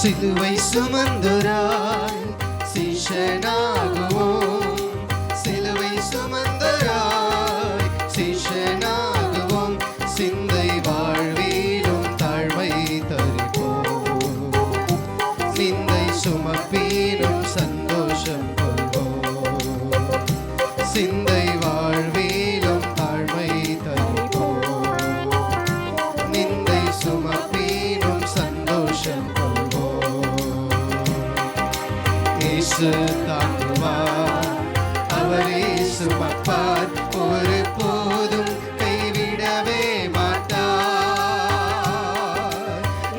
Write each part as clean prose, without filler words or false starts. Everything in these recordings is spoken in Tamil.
சிலுவை சுமந்தராய் சீஷனாகுவோம், சிலுவை சுமந்தராய் சீஷனாகுவோம், சிந்தை வாழ்வீரும் தாழ்வை தருவோம், நிந்தை சுமப்பீரும் சந்தோஷம் கொள்வோம், சிந்தை வாழ்வீரும் தாழ்வை தருவோம், நிந்தை சுமப்பீரும் சந்தோஷம் கொள்வோம். இயேசு தாங்குவார், அவரே சுமப்பார், ஒரு போதும் கைவிடவே மாட்டார்.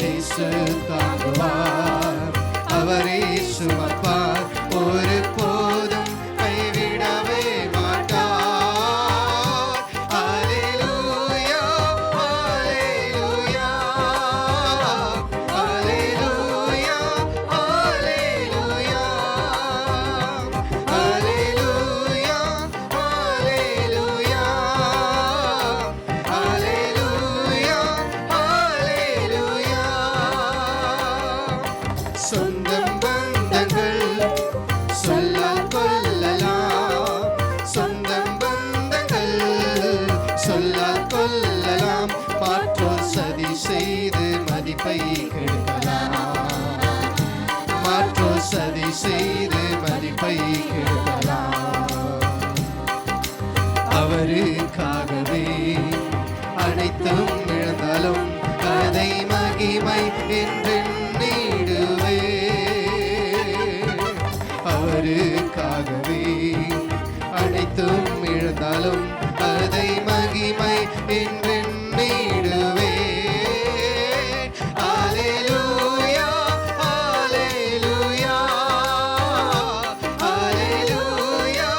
இயேசு தாங்குவார், அவரே சுமப்பார், ஒரு போதும் கைவிடவே மாட்டார். அல்லேலூயா, அல்லேலூயா, அல்லேலூயா, அல்லேலூயா, அல்லேலூயா, அல்லேலூயா, அல்லேலூயா, அல்லேலூயா. சொந்தம் பந்தங்கள் சொல்லால் கொள்ளலாம், சொந்தம் பந்தங்கள் சொல்லால் கொள்ளலாம், மாற்றோர் சதி செய்து மதிப்பை கெடுக்கலாம், மாற்றோர் சதி செய்து மதிப்பை கெடுக்கலாம். அவருக்காகவே அனைத்தும் இழந்தாலும் அதை மகிமை என்றெண்ணிடுவே, அவருக்காகவே அனைத்தும் இழந்தாலும் அதை மகிமை என்றெண்ணிடுவே. அல்லேலூயா, அல்லேலூயா, அல்லேலூயா,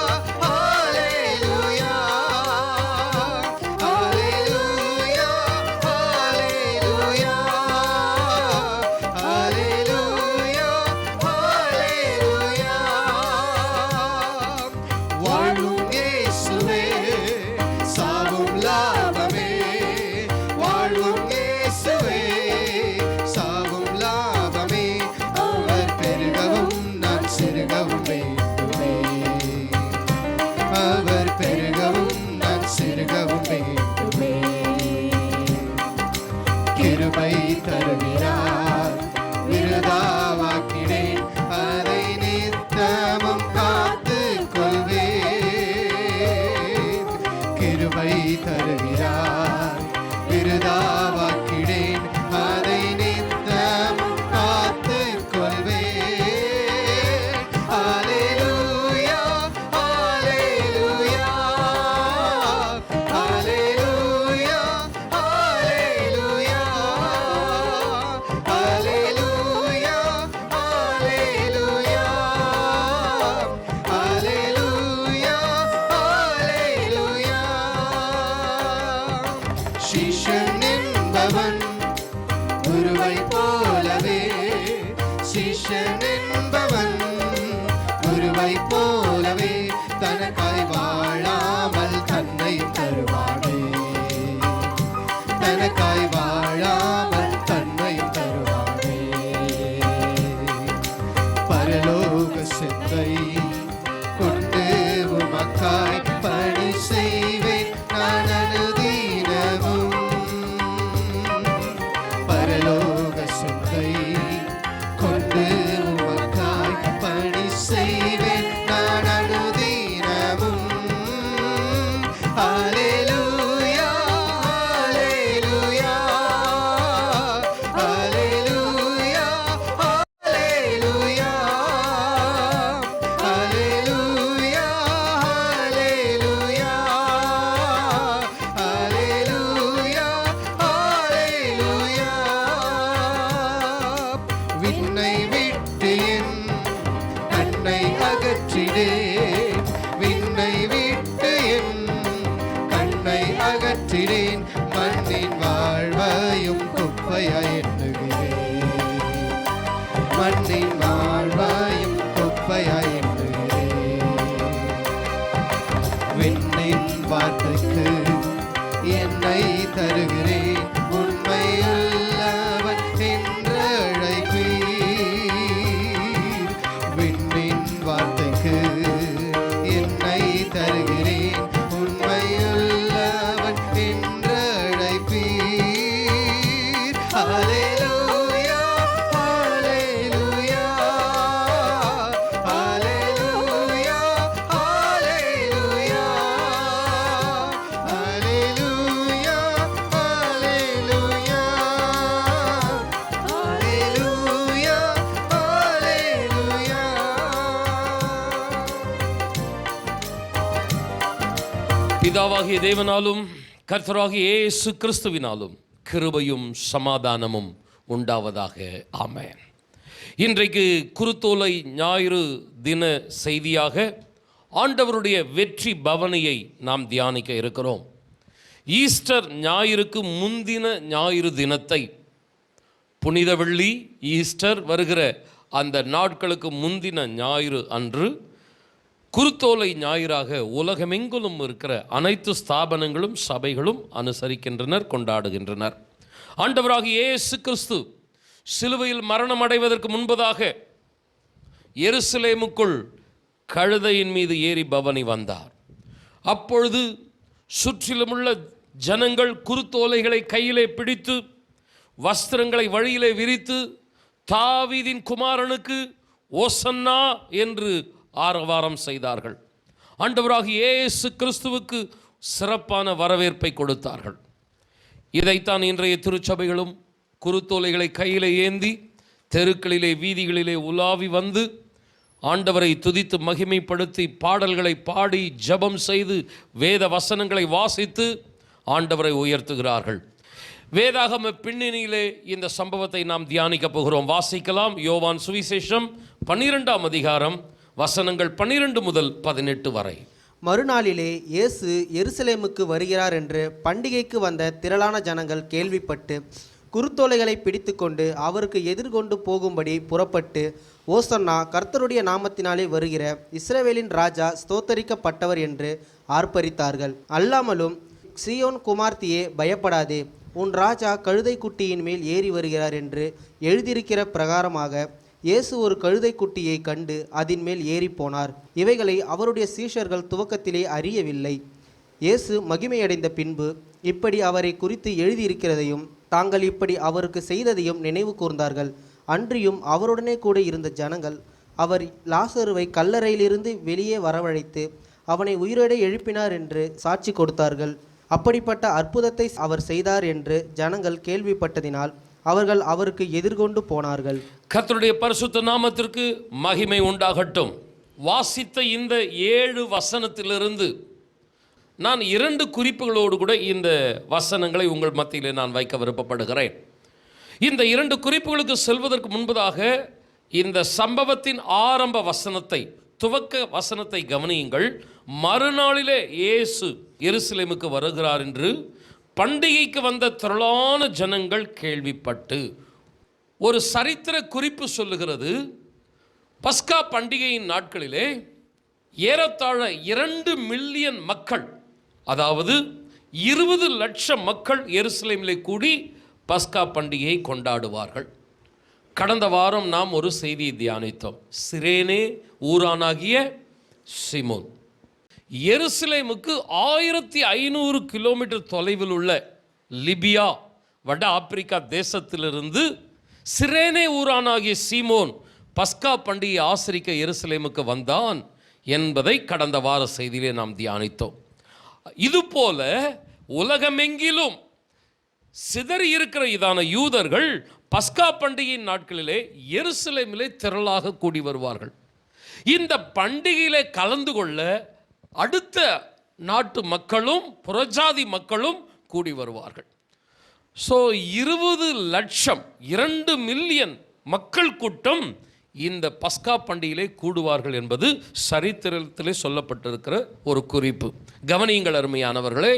அல்லேலூயா, அல்லேலூயா, அல்லேலூயா, அல்லேலூயா, அல்லேலூயா. வாழும் இயேசுவே, சாவும் லாபமே, வாழும் இயேசுவே, சாவும் லாபமே, அவர் பெருகவும் நான் சிறுகவும் வேண்டுமே, அவர் பெருகவும் நான் சிறுகவும் வேண்டுமே. கிருபை தருகிறார், விருதாவாக்கினேன், அதை நித்தமும் காத்துக் கொள்வேன். கிருபை தருகிறார், விருதாவாக்கினேன், அதை நித்தமும் காத்துக் கொள்வேன். அல்லேலூயா, அல்லேலூயா, அல்லேலூயா, அல்லேலூயா, அல்லேலூயா, அல்லேலூயா, அல்லேலூயா, அல்லேலூயா. சீஷன் என்பவன் குருவை போலவே, சீஷன் என்பவன் குருவை போலவே, தனக்காய் வாழாமல் தன்னை தருவானே, தனக்காய் வாழாமல் தன்னை தருவானே. பரலோக சிந்தை கொண்டு உமக்காய் பணி செய்வேன் நான் அனுதினமும், பரலோக சிந்தை கொண்டு உமக்காய் பணி செய்வேன் நான் அனுதினமும். அல்லேலூயா, அல்லேலூயா, அல்லேலூயா, அல்லேலூயா, அல்லேலூயா, அல்லேலூயா, அல்லேலூயா, அல்லேலூயா. விண்ணை விட்டு என் கண்ணை அகற்றிடேன், விண்ணை விட்டு என் கண்ணை அகற்றிடேன், மண்ணின் வாழ்வையும் குப்பையாய் எண்ணுகிறேன், மண்ணின் வாழ்வையும் குப்பையாய் எண்ணுகிறேன். விண்ணின் வார்த்தைக்கு என்னை தருகிறேன், உண்மையுள்ளவன் என்று அழைப்பேன், பிதாவாகிய தேவனாலும் கர்த்தராகிய இயேசு கிறிஸ்துவினாலும் கிருபையும் சமாதானமும் உண்டாவதாக. ஆமென். இன்றைக்கு குருத்தோலை ஞாயிறு தின செய்தியாக ஆண்டவருடைய வெற்றி பவனியை நாம் தியானிக்க இருக்கிறோம். ஈஸ்டர் ஞாயிறுக்கு முந்தின ஞாயிறு தினத்தை, புனித வெள்ளி ஈஸ்டர் வருகிற அந்த நாட்களுக்கு முந்தின ஞாயிறு அன்று குருத்தோலை ஞாயிறாக உலகமெங்கிலும் இருக்கிற அனைத்து ஸ்தாபனங்களும் சபைகளும் அனுசரிக்கின்றனர், கொண்டாடுகின்றனர். ஆண்டவராகிய இயேசு கிறிஸ்து சிலுவையில் மரணம் அடைவதற்கு முன்பதாக எருசலேமுக்குள் கழுதையின் மீது ஏறி பவனி வந்தார். அப்பொழுது சுற்றிலுமுள்ள ஜனங்கள் குருத்தோலைகளை கையிலே பிடித்து, வஸ்திரங்களை வழியிலே விரித்து, தாவீதின் குமாரனுக்கு ஓசன்னா என்று ஆரவாரம் செய்தார்கள். ஆண்டவராகிய இயேசு கிறிஸ்துவுக்கு சிறப்பான வரவேற்பை கொடுத்தார்கள். இதைத்தான் இன்றைய திருச்சபைகளும் குருத்தோலைகளை கையிலே ஏந்தி தெருக்களிலே வீதிகளிலே உலாவி வந்து ஆண்டவரை துதித்து மகிமைப்படுத்தி பாடல்களை பாடி ஜெபம் செய்து வேத வசனங்களை வாசித்து ஆண்டவரை உயர்த்துகிறார்கள். வேதாகம பின்னணியிலே இந்த சம்பவத்தை நாம் தியானிக்க போகிறோம். வாசிக்கலாம். யோவான் சுவிசேஷம் 12ஆம் அதிகாரம் வசனங்கள் 12 முதல் 18 வரை. மறுநாளிலே இயேசு எருசலேமுக்கு வருகிறார் என்று பண்டிகைக்கு வந்த திரளான ஜனங்கள் கேள்விப்பட்டு குருத்தோலைகளை பிடித்து கொண்டு அவருக்கு எதிர்கொண்டு போகும்படி புறப்பட்டு, ஓசன்னா, கர்த்தருடைய நாமத்தினாலே வருகிற இஸ்ரவேலின் ராஜா ஸ்தோத்தரிக்கப்பட்டவர் என்று ஆர்ப்பரித்தார்கள். அல்லாமலும், சீயோன் குமார்த்தியே, பயப்படாதே, உன் ராஜா கழுதை குட்டியின் மேல் ஏறி வருகிறார் என்று எழுதியிருக்கிற பிரகாரமாக இயேசு ஒரு கழுதை குட்டியை கண்டு அதன் மேல் ஏறி போனார். இவைகளை அவருடைய சீஷர்கள் துவக்கத்திலே அறியவில்லை. இயேசு மகிமையடைந்த பின்பு இப்படி அவரை குறித்து எழுதியிருக்கிறதையும் தாங்கள் இப்படி அவருக்கு செய்ததையும் நினைவு கூர்ந்தார்கள். அன்றியும் அவருடனே கூட இருந்த ஜனங்கள் அவர் லாசருவை கல்லறையிலிருந்து வெளியே வரவழைத்து அவனை உயிரோடு எழுப்பினார் என்று சாட்சி கொடுத்தார்கள். அப்படிப்பட்ட அற்புதத்தை அவர் செய்தார் என்று ஜனங்கள் கேள்விப்பட்டதினால் அவர்கள் அவருக்கு எதிர்கொண்டு போனார்கள். கர்த்தருடைய பரிசுத்த நாமத்திற்கு மகிமை உண்டாகட்டும். வாசித்த இந்த 7 வசனத்திலிருந்து நான் 2 குறிப்புகளோடு கூட இந்த வசனங்களை உங்கள் மத்தியிலே நான் வைக்க விருப்பப்படுகிறேன். இந்த 2 குறிப்புகளுக்கு செல்வதற்கு முன்பதாக இந்த சம்பவத்தின் ஆரம்ப வசனத்தை, துவக்க வசனத்தை கவனியுங்கள். மறுநாளிலே இயேசு எருசலேமுக்கு வருகிறார் என்று பண்டிகைக்கு வந்த திரளான ஜனங்கள் கேள்விப்பட்டு, ஒரு சரித்திர குறிப்பு சொல்லுகிறது, பஸ்கா பண்டிகையின் நாட்களிலே ஏறத்தாழ 2 மில்லியன் மக்கள், அதாவது 20 லட்சம் மக்கள் எருசலேமிலே கூடி பஸ்கா பண்டிகையை கொண்டாடுவார்கள். கடந்த வாரம் நாம் ஒரு செய்தியை தியானித்தோம். சிரேனே ஊரானாகிய சீமோன் எருசலேமுக்கு 1500 கிலோமீட்டர் தொலைவில் உள்ள லிபியா, வட ஆப்பிரிக்கா தேசத்திலிருந்து சிரேனே ஊரானாகிய சீமோன் பஸ்கா பண்டிகையை ஆசரிக்க எருசலேமுக்கு வந்தான் என்பதை கடந்த வார செய்தியிலே நாம் தியானித்தோம். இதுபோல உலகமெங்கிலும் சிதறி இருக்கிற இதான யூதர்கள் பஸ்கா பண்டிகையின் நாட்களிலே எருசலேமிலே திரளாக கூடி வருவார்கள். இந்த பண்டிகையிலே கலந்து கொள்ள அடுத்த நாட்டு மக்களும் புறஜாதி மக்களும் கூடி வருவார்கள். ஸோ 20 லட்சம், 2 மில்லியன் மக்கள் கூட்டம் இந்த பஸ்கா பண்டிகையிலே கூடுவார்கள் என்பது சரித்திரத்திலே சொல்லப்பட்டிருக்கிற ஒரு குறிப்பு. கவனியுங்கள் அருமையானவர்களே,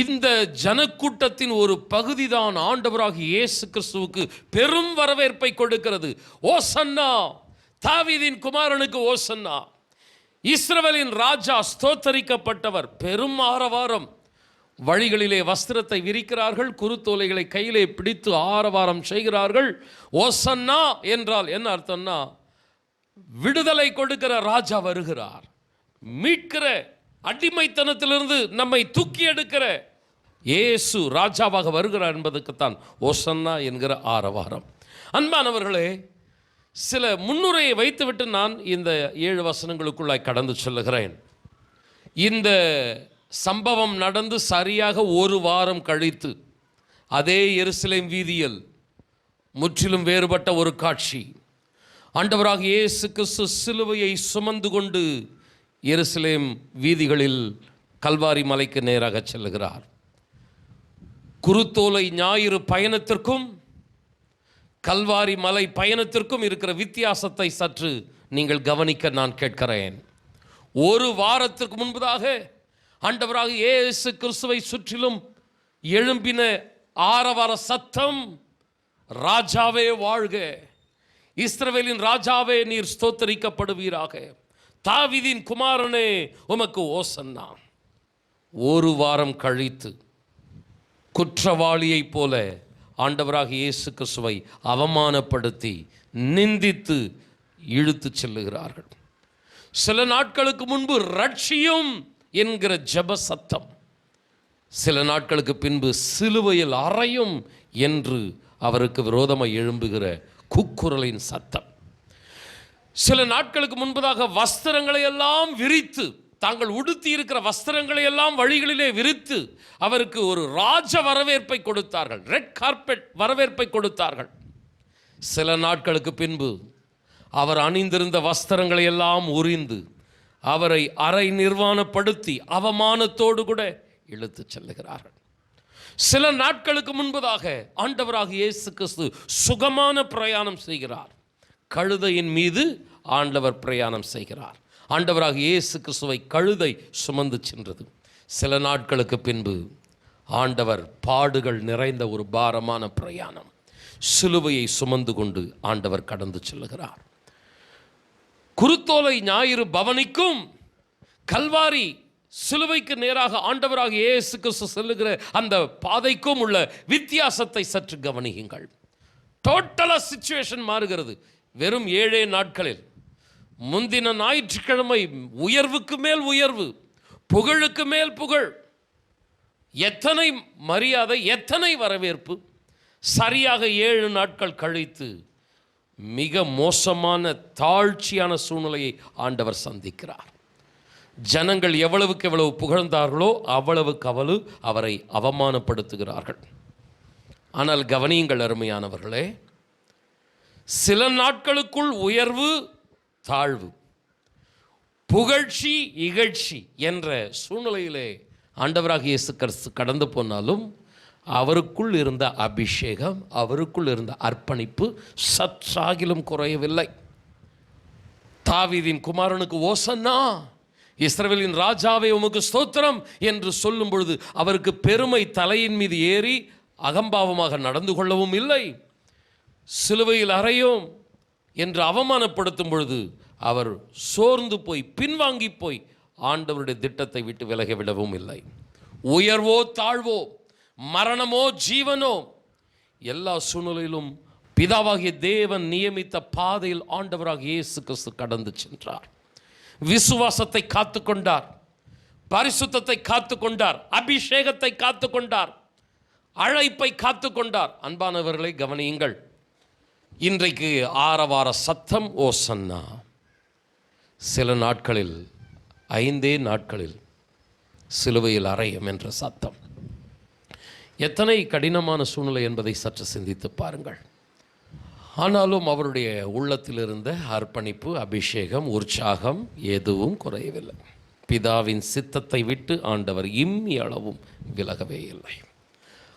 இந்த ஜனக்கூட்டத்தின் ஒரு பகுதி தான் ஆண்டவராகிய இயேசு கிறிஸ்துவுக்கு பெரும் வரவேற்பை கொடுக்கிறது. ஓசன்னா, தாவீதின் குமாரனுக்கு ஓசன்னா, இஸ்ரவேலின் ராஜா ஸ்தோத்தரிக்கப்பட்டவர். பெரும் ஆரவாரம். வழிகளிலே வஸ்திரத்தை விரிக்கிறார்கள், குருத்தோலைகளை கையிலே பிடித்து ஆரவாரம் செய்கிறார்கள். ஓசன்னா என்றால் என்ன அர்த்தம்னா, விடுதலை கொடுக்கிற ராஜா வருகிறார், மீட்கிற, அடிமைத்தனத்திலிருந்து நம்மை தூக்கி எடுக்கிற இயேசு ராஜாவாக வருகிறார் என்பதற்குத்தான் ஓசன்னா என்கிற ஆரவாரம். அன்பானவர்களே, சில முன்னுரையை வைத்துவிட்டு நான் இந்த 7 வசனங்களுக்குள்ளாய் கடந்து செல்லுகிறேன். இந்த சம்பவம் நடந்து சரியாக 1 வாரம் கழித்து அதே எருசலேம் வீதியில் முற்றிலும் வேறுபட்ட ஒரு காட்சி. ஆண்டவராக இயேசு கிறிஸ்து சிலுவையை சுமந்து கொண்டு எருசலேம் வீதிகளில் கல்வாரி மலைக்கு நேராக செல்லுகிறார். குருத்தோலை ஞாயிறு பயணத்திற்கும் கல்வாரி மலை பயணத்திற்கும் இருக்கிற வித்தியாசத்தை சற்று நீங்கள் கவனிக்க நான் கேட்கிறேன். ஒரு வாரத்திற்கு முன்பதாக ஆண்டவராக இயேசு கிறிஸ்துவை சுற்றிலும் எழும்பின ஆரவார சத்தம், ராஜாவே வாழ்க, இஸ்ரவேலின் ராஜாவே நீர் ஸ்தோத்தரிக்கப்படுவீராக, தாவீதின் குமாரனே உமக்கு ஓசன்னா. ஒரு வாரம் கழித்து குற்றவாளியைப் போல ஆண்டவராக இயேசு கிறிஸ்துவை அவமானப்படுத்தி நிந்தித்து இழுத்து செல்லுகிறார்கள். சில நாட்களுக்கு முன்பு ரட்சியும் என்கிற ஜெப சத்தம், சில நாட்களுக்கு பின்பு சிலுவையில் அறையும் என்று அவருக்கு விரோதமாக எழும்புகிற கூக்குரலின் சத்தம். சில நாட்களுக்கு முன்பதாக வஸ்திரங்களை எல்லாம் விரித்து, தாங்கள் உடுத்தி இருக்கிற வஸ்திரங்களை எல்லாம் வழிகளிலே விரித்து அவருக்கு ஒரு ராஜ வரவேற்பை கொடுத்தார்கள், ரெட் கார்பெட் வரவேற்பை கொடுத்தார்கள். சில நாட்களுக்கு பின்பு அவர் அணிந்திருந்த வஸ்திரங்களை எல்லாம் உரிந்து அவரை அரை நிர்வாணப்படுத்தி அவமானத்தோடு கூட இழுத்து செல்லுகிறார்கள். சில நாட்களுக்கு முன்பதாக ஆண்டவராக இயேசு கிறிஸ்து சுகமான பிரயாணம் செய்கிறார். கழுதையின் மீது ஆண்டவர் பிரயாணம் செய்கிறார். ஆண்டவராக இயேசு கிறிஸ்துவை கழுதை சுமந்து சென்றது. சில நாட்களுக்கு பின்பு ஆண்டவர் பாடுகள் நிறைந்த ஒரு பாரமான பிரயாணம், சிலுவையை சுமந்து கொண்டு ஆண்டவர் கடந்து செல்லுகிறார். குருத்தோலை ஞாயிறு பவனிக்கும் கல்வாரி சிலுவைக்கு நேராக ஆண்டவராக இயேசு கிறிஸ்து செல்லுகிற அந்த பாதைக்கும் உள்ள வித்தியாசத்தை சற்று கவனியுங்கள். டோட்டலாக சிச்சுவேஷன் மாறுகிறது. வெறும் 7 நாட்களில் முந்தின ஞாயிற்றுக்கிழமை உயர்வுக்கு மேல் உயர்வு, புகழுக்கு மேல் புகழ், எத்தனை மரியாதை, எத்தனை வரவேற்பு. சரியாக 7 நாட்கள் கழித்து மிக மோசமான தாழ்ச்சியான சூழ்நிலையை ஆண்டவர் சந்திக்கிறார். ஜனங்கள் எவ்வளவுக்கு எவ்வளவு புகழ்ந்தார்களோ அவ்வளவுக்கு அவ்வளவு அவரை அவமானப்படுத்துகிறார்கள். ஆனால் கவனியுங்கள் அருமையானவர்களே, சில நாட்களுக்குள் உயர்வு தாழ்வு, புகழ்ச்சி இகழ்ச்சி என்ற சூழ்நிலையிலே ஆண்டவராக இயேசு கிறிஸ்து கடந்து போனாலும் அவருக்குள் இருந்த அபிஷேகம், அவருக்குள் இருந்த அர்ப்பணிப்பு சற்றாகிலும் குறையவில்லை. தாவீதின் குமாரனுக்கு ஓசன்னா, இஸ்ரவேலின் ராஜாவே உமக்கு ஸ்தோத்திரம் என்று சொல்லும் பொழுது அவருக்கு பெருமை தலையின் மீது ஏறி அகம்பாவமாக நடந்து கொள்ளவும் இல்லை. சிலுவையில் அறையும் என்று அவமானப்படுத்தும் பொழுது அவர் சோர்ந்து போய் பின்வாங்கி போய் ஆண்டவருடைய திட்டத்தை விட்டு விலகிவிடவும் இல்லை. உயர்வோ தாழ்வோ, மரணமோ ஜீவனோ, எல்லா சூழ்நிலையிலும் பிதாவாகிய தேவன் நியமித்த பாதையில் ஆண்டவராக இயேசு கிறிஸ்து கடந்து சென்றார். விசுவாசத்தை காத்து கொண்டார், பரிசுத்தத்தை காத்து கொண்டார், அபிஷேகத்தை காத்து கொண்டார், அழைப்பை காத்து கொண்டார். அன்பானவர்களை கவனியுங்கள். இன்றைக்கு ஆரவார சத்தம் ஓசன்னா, சில நாட்களில் 5 நாட்களில் சிலுவையில் அறையும் என்ற சத்தம். எத்தனை கடினமான சூழ்நிலை என்பதை சற்று சிந்தித்து பாருங்கள். ஆனாலும் அவருடைய உள்ளத்தில் இருந்த அர்ப்பணிப்பு, அபிஷேகம், உற்சாகம் எதுவும் குறையவில்லை. பிதாவின் சித்தத்தை விட்டு ஆண்டவர் இம்மி அளவும் விலகவே இல்லை.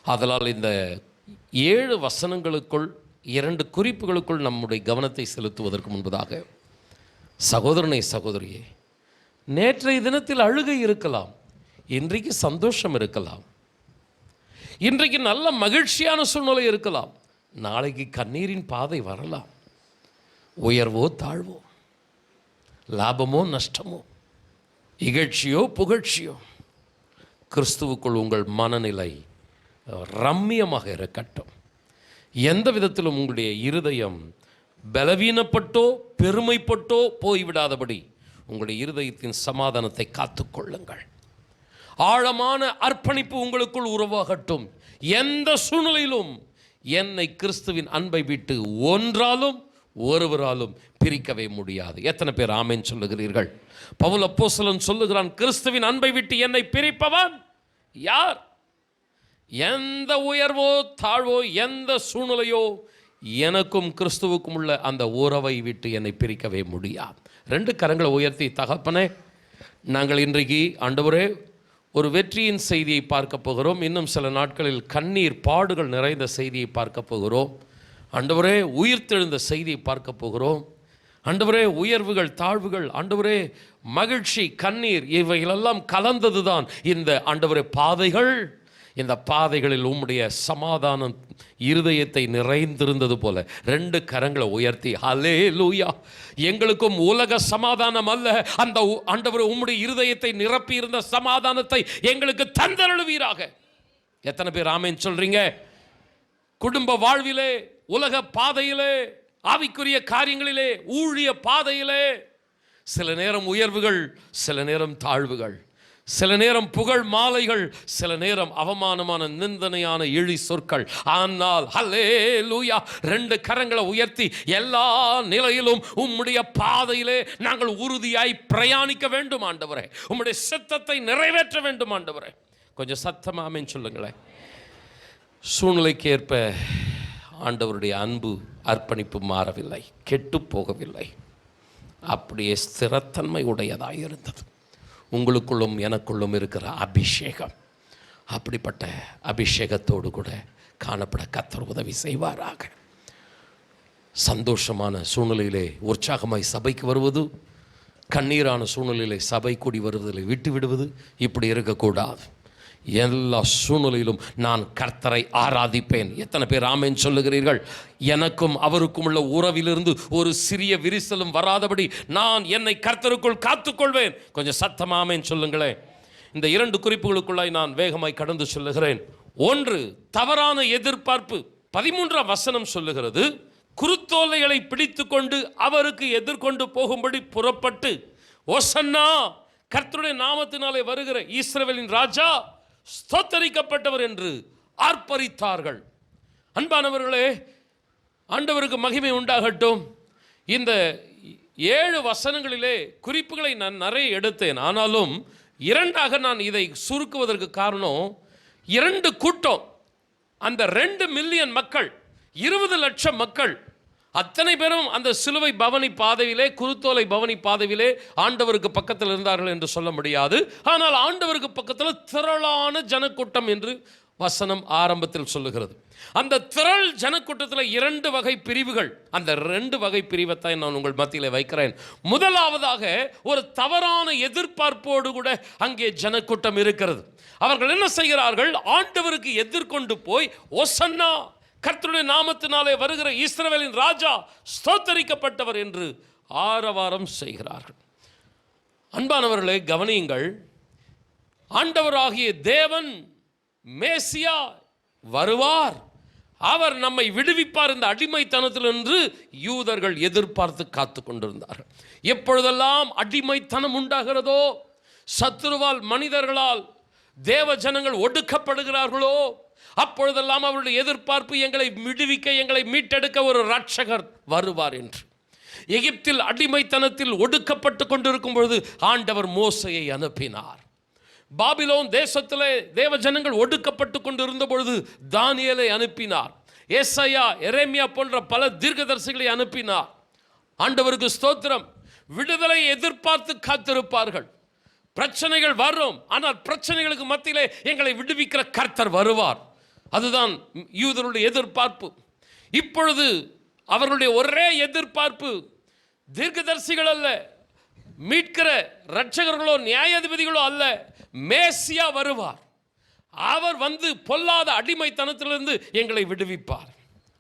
அதனால் இந்த 7 வசனங்களுக்குள் 2 குறிப்புகளுக்குள் நம்முடைய கவனத்தை செலுத்துவதற்கு முன்பதாக, சகோதரனை சகோதரியே, நேற்றைய தினத்தில் அழுகை இருக்கலாம், இன்றைக்கு சந்தோஷம் இருக்கலாம், இன்றைக்கு நல்ல மகிழ்ச்சியான சூழ்நிலை இருக்கலாம், நாளைக்கு கண்ணீரின் பாதை வரலாம். உயர்வோ தாழ்வோ, லாபமோ நஷ்டமோ, இகழ்ச்சியோ புகழ்ச்சியோ, கிறிஸ்துவுக்குள் உங்கள் மனநிலை ரம்மியமாக இருக்கட்டும். எந்த விதத்திலும் உங்களுடைய இருதயம் பலவீனப்பட்டோ பெருமைப்பட்டோ போய்விடாதபடி உங்களுடைய இருதயத்தின் சமாதானத்தை காத்துக்கொள்ளுங்கள். ஆழமான அர்ப்பணிப்பு உங்களுக்குள் உருவாகட்டும். எந்த சூழ்நிலையிலும் என்னை கிறிஸ்துவின் அன்பை விட்டு ஒன்றாலும் ஒருவராலும் பிரிக்கவே முடியாது. எத்தனை பேர் ஆமென் சொல்லுகிறீர்கள்? பவுல் அப்போஸ்தலன் சொல்லுகிறான், கிறிஸ்துவின் அன்பை விட்டு என்னை பிரிப்பவன் யார்? எந்த உயர்வோ தாழ்வோ, எந்த சூழ்நிலையோ எனக்கும் கிறிஸ்துவுக்கும் உள்ள அந்த உறவை விட்டு என்னை பிரிக்கவே முடியாது. 2 கரங்களை உயர்த்தி, தகப்பனே, நாங்கள் இன்றைக்கு ஆண்டவரே ஒரு வெற்றியின் செய்தியை பார்க்க போகிறோம். இன்னும் சில நாட்களில் கண்ணீர் பாடுகள் நிறைந்த செய்தியை பார்க்க போகிறோம். ஆண்டவரே உயிர்த்தெழுந்த செய்தியை பார்க்க போகிறோம். ஆண்டவரே உயர்வுகள் தாழ்வுகள், ஆண்டவரே மகிழ்ச்சி கண்ணீர் இவைகளெல்லாம் கலந்தது தான் இந்த ஆண்டவரே பாதைகள். இந்த பாதைகளில் உம்முடைய சமாதானம் இருதயத்தை நிறைந்திருந்தது போல 2 கரங்களை உயர்த்தி ஹல்லேலூயா, எங்களுக்கும் உலக சமாதானம் அல்ல, அந்த ஆண்டவரே உம்முடைய இருதயத்தை நிரப்பி இருந்த சமாதானத்தை எங்களுக்கு தந்தருளுவீராக. எத்தனை பேர் ஆமென் சொல்றீங்க? குடும்ப வாழ்விலே, உலக பாதையிலே, ஆவிக்குரிய காரியங்களிலே, ஊழிய பாதையிலே சில நேரம் உயர்வுகள், சில நேரம் தாழ்வுகள், சில நேரம் புகழ் மாலைகள், சில நேரம் அவமானமான நிந்தனையான இழி சொற்கள். ஆனால் ஹல்லேலூயா, 2 கரங்களை உயர்த்தி எல்லா நிலையிலும் உம்முடைய பாதையிலே நாங்கள் உறுதியாய் பிரயாணிக்க வேண்டும் ஆண்டவரே. உம்முடைய சித்தத்தை நிறைவேற்ற வேண்டும் ஆண்டவரே. கொஞ்சம் சத்தமா ஆமென் சொல்லுங்களேன். சூழ்நிலைக்கு ஏற்ப ஆண்டவருடைய அன்பு அர்ப்பணிப்பு மாறவில்லை, கெட்டு போகவில்லை, அப்படியே ஸ்திரத்தன்மை உடையதாக இருந்தது. உங்களுக்குள்ளும் எனக்குள்ளும் இருக்கிற அபிஷேகம் அப்படிப்பட்ட அபிஷேகத்தோடு கூட காணப்பட கர்த்தர் உதவி செய்வாராக. சந்தோஷமான சூழ்நிலையிலே உற்சாகமாய் சபைக்கு வருவது, கண்ணீரான சூழ்நிலையிலே சபை கூடி வருவதில் விட்டு விடுவது, இப்படி இருக்கக்கூடாது. எல்லா சூழ்நிலையிலும் நான் கர்த்தரை ஆராதிப்பேன். எத்தனை பேர் ஆமென் சொல்லுகிறீர்கள்? எனக்கும் அவருக்கும் உள்ள உறவிலிருந்து ஒரு சிறிய விரிசலும் வராதபடி நான் என்னை கர்த்தருக்குள் காத்துக்கொள்வேன். கொஞ்சம் சத்தமா ஆமென் சொல்லுங்களேன். இந்த 2 குறிப்புகளுக்குள்ளாய் நான் வேகமாய் கடந்து சொல்லுகிறேன். 1, தவறான எதிர்பார்ப்பு. 13ஆம் வசனம் சொல்லுகிறது, குருத்தோலைகளை பிடித்து கொண்டு அவருக்கு எதிர்கொண்டு போகும்படி புறப்பட்டு ஓசன்னா, கர்த்தருடைய நாமத்தினாலே வருகிற இஸ்ரவேலின் ராஜா ஸ்தோத்தரிக்கப்பட்டவர் என்று ஆர்ப்பரித்தார்கள். அன்பானவர்களே, ஆண்டவருக்கு மகிமை உண்டாகட்டும். இந்த 7 வசனங்களிலே குறிப்புகளை நான் நிறைய எடுத்தேன். ஆனாலும் 2ஆக நான் இதை சுருக்குவதற்கு காரணம், 2 கூட்டம், அந்த 2 மில்லியன் மக்கள், 20 லட்சம் மக்கள், அத்தனை பேரும் அந்த சிலுவை பவனி பாதையிலே, குருத்தோலை பவனி பாதையிலே ஆண்டவருக்கு பக்கத்தில் இருந்தார்கள் என்று சொல்ல முடியாது. ஆனால் ஆண்டவருக்கு பக்கத்தில் திரளான ஜனக்கூட்டம் என்று வசனம் ஆரம்பத்தில் சொல்லுகிறது. அந்த திரள் ஜனக்கூட்டத்தில் 2 வகை பிரிவுகள். அந்த 2 வகை பிரிவைத்தை நான் உங்கள் மத்தியில் வைக்கிறேன். முதலாவதாக ஒரு தவறான எதிர்பார்ப்போடு கூட அங்கே ஜனக்கூட்டம் இருக்கிறது. அவர்கள் என்ன செய்கிறார்கள்? ஆண்டவருக்கு எதிர்கொண்டு போய் ஓசன்னா, கர்த்தருடைய நாமத்தினாலே வருகிற இஸ்ரவேலின் ராஜா ஸ்தோத்தரிக்கப்பட்டவர் என்று ஆரவாரம் செய்கிறார்கள். அன்பானவர்களே, கவனியுங்கள். ஆண்டவராகிய தேவன் மேசியா வருவார், அவர் நம்மை விடுவிப்பார் இந்த அடிமைத்தனத்திலிருந்து யூதர்கள் எதிர்பார்த்து காத்து கொண்டிருந்தார்கள். எப்பொழுதெல்லாம் அடிமைத்தனம் உண்டாகிறதோ, சத்துருவால் மனிதர்களால் தேவ ஜனங்கள் ஒடுக்கப்படுகிறார்களோ, அப்பொழுதெல்லாம் அவருடைய எதிர்பார்ப்பு எங்களை விடுவிக்க, எங்களை மீட்டெடுக்க ஒரு இரட்சகர் வருவார் என்று. எகிப்தில் அடிமைத்தனத்தில் ஒடுக்கப்பட்டு கொண்டிருக்கும் பொழுது ஆண்டவர் மோசையை அனுப்பினார். பாபிலோன் தேசத்திலே தேவ ஜனங்கள் ஒடுக்கப்பட்டு கொண்டிருந்த பொழுது தானியேலை அனுப்பினார். ஏசாயா, எரேமியா போன்ற பல தீர்க்கதரிசிகளை அனுப்பினார். ஆண்டவருக்கு ஸ்தோத்திரம். விடுதலை எதிர்பார்த்து காத்திருப்பார்கள். பிரச்சனைகள் வரும், ஆனால் பிரச்சனைகளுக்கு மத்தியிலே எங்களை விடுவிக்கிற கர்த்தர் வருவார். அதுதான் யூதருடைய எதிர்பார்ப்பு. இப்பொழுது அவர்களுடைய ஒரே எதிர்பார்ப்பு தீர்க்கதரிசிகள் அல்ல, மீட்கிற இரட்சகர்களோ நியாயாதிபதிகளோ அல்ல, மேசியா வருவார். அவர் வந்து பொல்லாத அடிமைத்தனத்திலிருந்து எங்களை விடுவிப்பார்.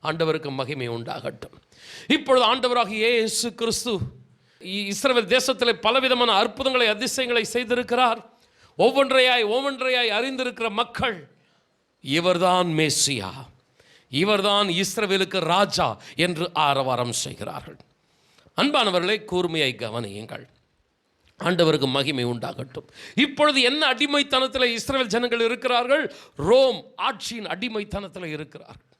ஆண்டவருக்கு மகிமை உண்டாகட்டும். இப்பொழுது ஆண்டவராகிய இயேசு கிறிஸ்து இஸ்ரவேல் தேசத்தில் பலவிதமான அற்புதங்களை அதிசயங்களை செய்திருக்கிறார். ஒவ்வொன்றையாய் அறிந்திருக்கிற மக்கள், இவர்தான் மேசியா, இவர்தான் இஸ்ரவேலுக்கு ராஜா என்று ஆரவாரம் செய்கிறார்கள். அன்பானவர்களை, கூர்மையாய் கவனியுங்கள். ஆண்டவருக்கு மகிமை உண்டாகட்டும். இப்பொழுது என்ன அடிமைத்தனத்தில் இஸ்ரவேல் ஜனங்கள் இருக்கிறார்கள்? ரோம் ஆட்சியின் அடிமைத்தனத்தில் இருக்கிறார்கள்.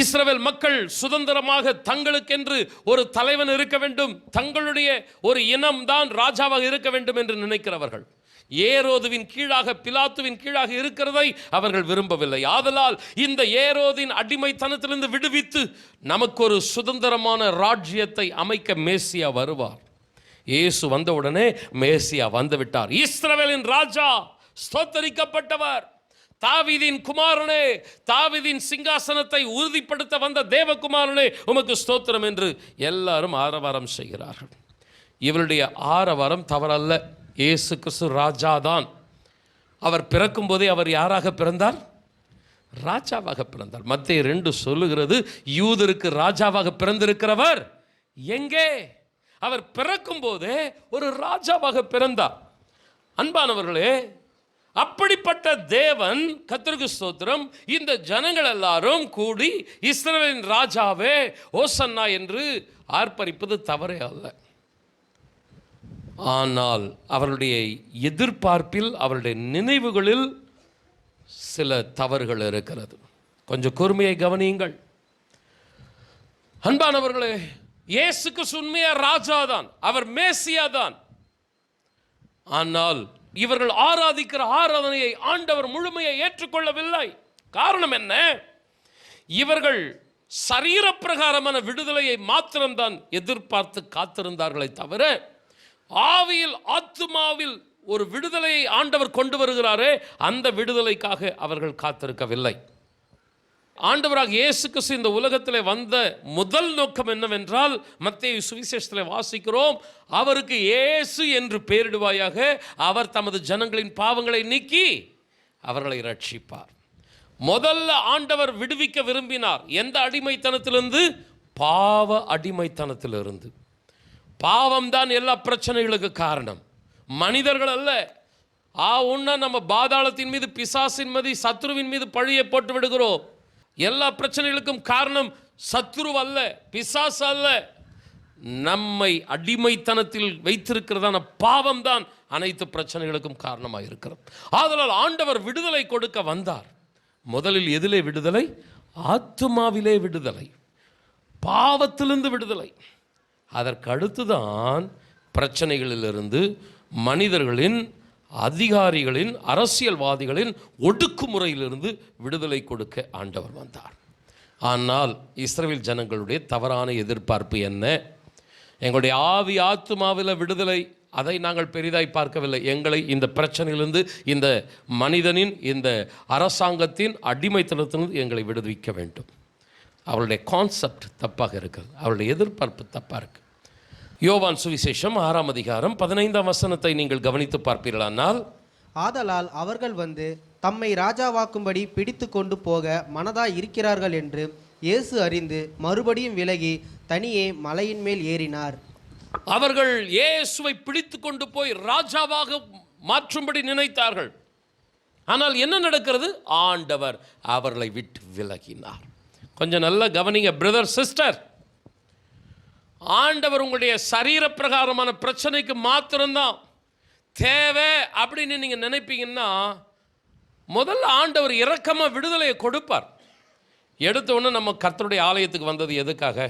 இஸ்ரவேல் மக்கள் சுதந்திரமாக தங்களுக்கென்று ஒரு தலைவன் இருக்க வேண்டும், தங்களுடைய ஒரு இனம்தான் ராஜாவாக இருக்க வேண்டும் என்று நினைக்கிறவர்கள். ஏரோதுவின் கீழாக, பிலாத்துவின் கீழாக இருக்கிறதை அவர்கள் விரும்பவில்லை. ஆதலால் இந்த ஏரோதின் அடிமைத்தனத்திலிருந்து விடுவித்து நமக்கு ஒரு சுதந்திரமான ராஜ்யத்தை அமைக்க மேசியா வருவார். இயேசு வந்தவுடனே மேசியா வந்துவிட்டார். இஸ்ரவேலின் ராஜா ஸ்தோத்தரிக்கப்பட்டவர், தாவீதின் குமாரனே, தாவீதின் சிங்காசனத்தை உறுதிப்படுத்த வந்த தேவகுமாரனே உமக்கு ஸ்தோத்திரம் என்று எல்லாரும் ஆரவாரம் செய்கிறார்கள். இவருடைய ஆரவாரம் தவறல்ல. இயேசு கிறிஸ்து ராஜாதான். அவர் பிறக்கும் போதே அவர் யாராக பிறந்தார்? ராஜாவாக பிறந்தார். மத்தேயு 2 சொல்லுகிறது, யூதருக்கு ராஜாவாக பிறந்திருக்கிறவர் எங்கே? அவர் பிறக்கும் போதே ஒரு ராஜாவாக பிறந்தார். அன்பானவர்களே, அப்படிப்பட்ட தேவன், கர்த்தருக்கு ஸ்தோத்திரம், இந்த ஜனங்கள் எல்லாரும் கூடி இஸ்ரவேலின் ராஜாவே ஓசன்னா என்று ஆர்ப்பரிப்பது தவறே அல்ல. ஆனால் அவருடைய எதிர்பார்ப்பில், அவருடைய நினைவுகளில் சில தவறுகள் இருக்கிறது. கொஞ்சம் கூர்மையை கவனியுங்கள். அன்பானவர்களே, இயேசு கிறிஸ்து உண்மையா ராஜாதான், அவர் மேசியா தான். ஆனால் இவர்கள் ஆராதிக்கிற ஆராதனையை ஆண்டவர் முழுமையை ஏற்றுக்கொள்ளவில்லை. காரணம் என்ன? இவர்கள் சரீரப்பிரகாரமான விடுதலையை மாத்திரம்தான் எதிர்பார்த்து காத்திருந்தார்களே தவிர, ஆவியில் ஆத்துமாவில் ஒரு விடுதலையை ஆண்டவர் கொண்டு வருகிறாரே, அந்த விடுதலைக்காக அவர்கள் காத்திருக்கவில்லை. ஆண்டவராக இயேசு கிறிஸ்து இந்த உலகத்தில் வந்த முதல் நோக்கம் என்னவென்றால், மத்தேயு சுவிசேஷத்தில் வாசிக்கிறோம், அவருக்கு இயேசு என்று பெயரிடுவாயாக, அவர் தமது ஜனங்களின் பாவங்களை நீக்கி அவர்களை ரட்சிப்பார். முதல்ல ஆண்டவர் விடுவிக்க விரும்பினார். எந்த அடிமைத்தனத்திலிருந்து? பாவ அடிமைத்தனத்திலிருந்து. பாவம்தான் எல்லா பிரச்சனைகளுக்கு காரணம், மனிதர்கள் அல்ல. ஒன்றா நம்ம பாதாளத்தின் மீது, பிசாசின் மீது, சத்ருவின் மீது பழியை போட்டு விடுகிறோம். எல்லா பிரச்சனைகளுக்கும் காரணம் சத்ரு அல்ல, பிசாசு அல்ல. நம்மை அடிமைத்தனத்தில் வைத்திருக்கிறதான பாவம் தான் அனைத்து பிரச்சனைகளுக்கும் காரணமாக இருக்கிறது. ஆதலால் ஆண்டவர் விடுதலை கொடுக்க வந்தார். முதலில் எதிலே விடுதலை? ஆத்துமாவிலே விடுதலை, பாவத்திலிருந்து விடுதலை. அதற்கு அடுத்துதான் பிரச்சனைகளிலிருந்து, மனிதர்களின், அதிகாரிகளின், அரசியல்வாதிகளின் ஒடுக்குமுறையிலிருந்து விடுதலை கொடுக்க ஆண்டவர் வந்தார். ஆனால் இஸ்ரவேல் ஜனங்களுடைய தவறான எதிர்பார்ப்பு என்ன? எங்களுடைய ஆவி ஆத்துமாவில் விடுதலை, அதை நாங்கள் பெரிதாய் பார்க்கவில்லை. எங்களை இந்த பிரச்சனையிலிருந்து, இந்த மனிதனின், இந்த அரசாங்கத்தின் அடிமைத்தனத்திலிருந்து எங்களை விடுவிக்க வேண்டும். அவருடைய கான்செப்ட் தப்பாக இருக்கிறது, அவருடைய எதிர்பார்ப்பு தப்பாக இருக்குது. யோவான் சுவிசேஷம் 6ஆம் அதிகாரம் 15ஆம் வசனத்தை நீங்கள் கவனித்து பார்ப்பீர்களானால், ஆதலால் அவர்கள் வந்து தம்மை ராஜாவாக்கும்படி பிடித்து கொண்டு போக மனதாய் இருக்கிறார்கள் என்று இயேசு அறிந்து மறுபடியும் விலகி தனியே மலையின் மேல் ஏறினார். அவர்கள் இயேசுவை பிடித்து கொண்டு போய் ராஜாவாக மாற்றும்படி நினைத்தார்கள். ஆனால் என்ன நடக்கிறது? ஆண்டவர் அவர்களை விட்டு விலகினார். கொஞ்சம் நல்லா கவனிங்க பிரதர், சிஸ்டர். ஆண்டவர் உங்களுடைய சரீர பிரகாரமான பிரச்சனைக்கு மாத்திரம்தான் தேவை அப்படின்னு நீங்கள் நினைப்பீங்கன்னா, முதல்ல ஆண்டவர் இரக்கமாக விடுதலையை கொடுப்பார். எடுத்த உடனே நம்ம கர்த்தருடைய ஆலயத்துக்கு வந்தது எதுக்காக?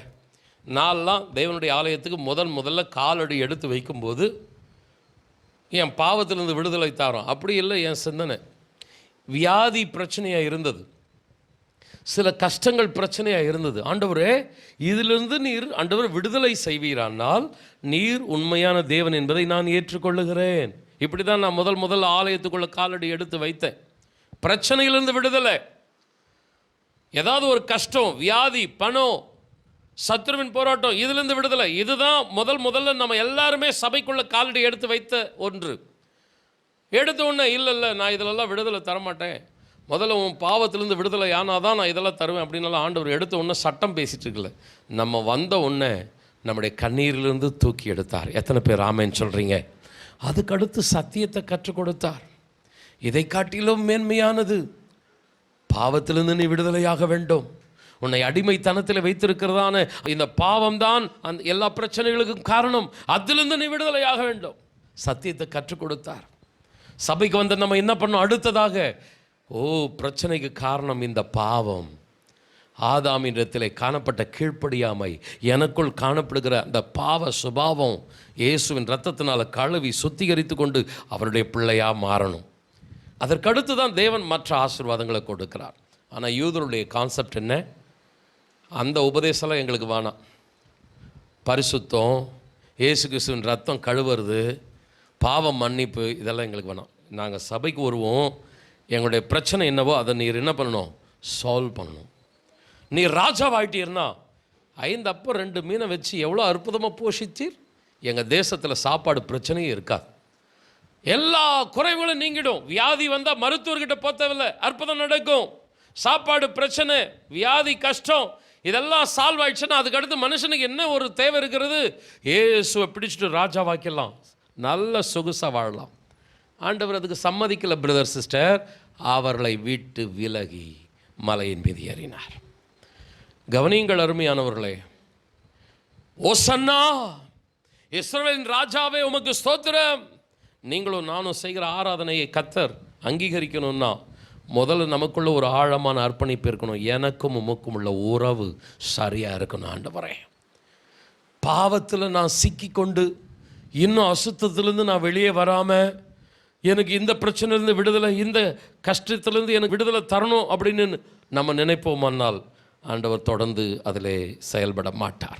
நான்லாம் தேவனுடைய ஆலயத்துக்கு முதல்ல காலடி எடுத்து வைக்கும்போது என் பாவத்திலிருந்து விடுதலை தாரோம் அப்படி இல்லை. என் சிந்தனை வியாதி பிரச்சனையாக இருந்தது, சில கஷ்டங்கள் பிரச்சனையாக இருந்தது. ஆண்டவரே, இதிலிருந்து நீர் ஆண்டவர் விடுதலை செய்வீரானால் நீர் உண்மையான தேவன் என்பதை நான் ஏற்றுக்கொள்ளுகிறேன். இப்படி தான் நான் முதல் ஆலயத்துக்குள்ள காலடி எடுத்து வைத்தேன். பிரச்சனையிலிருந்து விடுதலை, ஏதாவது ஒரு கஷ்டம், வியாதி, பணம், சத்ருவின் போராட்டம், இதிலிருந்து விடுதலை. இதுதான் முதல்ல நம்ம எல்லாருமே சபைக்குள்ள காலடி எடுத்து வைத்த ஒன்று. எடுத்த உடனே இல்லை நான் இதிலெல்லாம் விடுதலை தரமாட்டேன், முதல்ல உன் பாவத்திலேருந்து விடுதலை ஆனால் தான் நான் இதெல்லாம் தருவேன் அப்படின்னால ஆண்டவர் எடுத்த உடனே சட்டம் பேசிகிட்டு இருக்கல. நம்ம வந்த உடனே நம்முடைய கண்ணீரிலிருந்து தூக்கி எடுத்தார். எத்தனை பேர் ஆமேன்னு சொல்கிறீங்க? அதுக்கடுத்து சத்தியத்தை கற்றுக் கொடுத்தார். இதை காட்டிலும் மேன்மையானது, பாவத்திலிருந்து நீ விடுதலையாக வேண்டும். உன்னை அடிமைத்தனத்தில் வைத்திருக்கிறதான இந்த பாவம்தான் அந்த எல்லா பிரச்சனைகளுக்கும் காரணம், அதிலிருந்து நீ விடுதலையாக வேண்டும். சத்தியத்தை கற்றுக் கொடுத்தார். சபைக்கு வந்து நம்ம என்ன பண்ணோம்? அடுத்ததாக பிரச்சனைக்கு காரணம் இந்த பாவம். ஆதாமினிடத்திலே காணப்பட்ட கீழ்ப்படியாமை, எனக்குள் காணப்படுகிற அந்த பாவ சுபாவம் இயேசுவின் இரத்தத்தினால் கழுவி சுத்திகரித்து கொண்டு அவருடைய பிள்ளையாக மாறணும். அதற்கடுத்து தான் தேவன் மற்ற ஆசீர்வாதங்களை கொடுக்கிறார். ஆனால் யூதருடைய கான்செப்ட் என்ன? அந்த உபதேசம்லாம் எங்களுக்கு வேணாம். பரிசுத்தம், இயேசு கிறிஸ்துவின் ரத்தம் கழுவுறது, பாவம் மன்னிப்பு, இதெல்லாம் எங்களுக்கு வேணாம். நாங்கள் சபைக்கு வருவோம், எங்களுடைய பிரச்சனை என்னவோ அதை நீர் என்ன பண்ணணும், சால்வ் பண்ணணும். நீ ராஜாவாயிட்டீர்னா 5 அப்பம் 2 மீனை வச்சு எவ்வளோ அற்புதமாக போஷித்தீர். எங்கள் தேசத்தில் சாப்பாடு பிரச்சனையும் இருக்காது, எல்லா குறைவுகளும் நீங்கிடும். வியாதி வந்தால் மருத்துவர்கிட்ட போத்தவில்லை, அற்புதம் நடக்கும். சாப்பாடு பிரச்சனை, வியாதி கஷ்டம் இதெல்லாம் சால்வ் ஆயிடுச்சுன்னா அதுக்கடுத்து மனுஷனுக்கு என்ன ஒரு தேவை இருக்கிறது? இயேசுவை பிடிச்சிட்டு ராஜாவாக்கலாம், நல்ல சொகுசாக வாழலாம். ஆண்டவர் அதுக்கு சம்மதிக்கல பிரதர் சிஸ்டர். அவர்களை விட்டு விலகி மலையின் மீது ஏறினார். கவனியுங்கள் அருமையானவர்களே, ஓசன்னா இஸ்ரவேலின் ராஜாவே உமக்கு ஸ்தோத்திரம். நீங்களும் நானும் செய்கிற ஆராதனையை கர்த்தர் அங்கீகரிக்கணும்னா முதல்ல நமக்குள்ள ஒரு ஆழமான அர்ப்பணிப்பு இருக்கணும். எனக்கும் உமக்கும் உள்ள உறவு சரியாக இருக்கணும். ஆண்டவரே, பாவத்தில் நான் சிக்கிக்கொண்டு இன்னும் அசுத்தத்திலேருந்து நான் வெளியே வராமல் எனக்கு இந்த பிரச்சனையிலேருந்து விடுதலை, இந்த கஷ்டத்திலேருந்து எனக்கு விடுதலை தரணும் அப்படின்னு நம்ம நினைப்போமானால் ஆண்டவர் தொடர்ந்து அதில் செயல்பட மாட்டார்.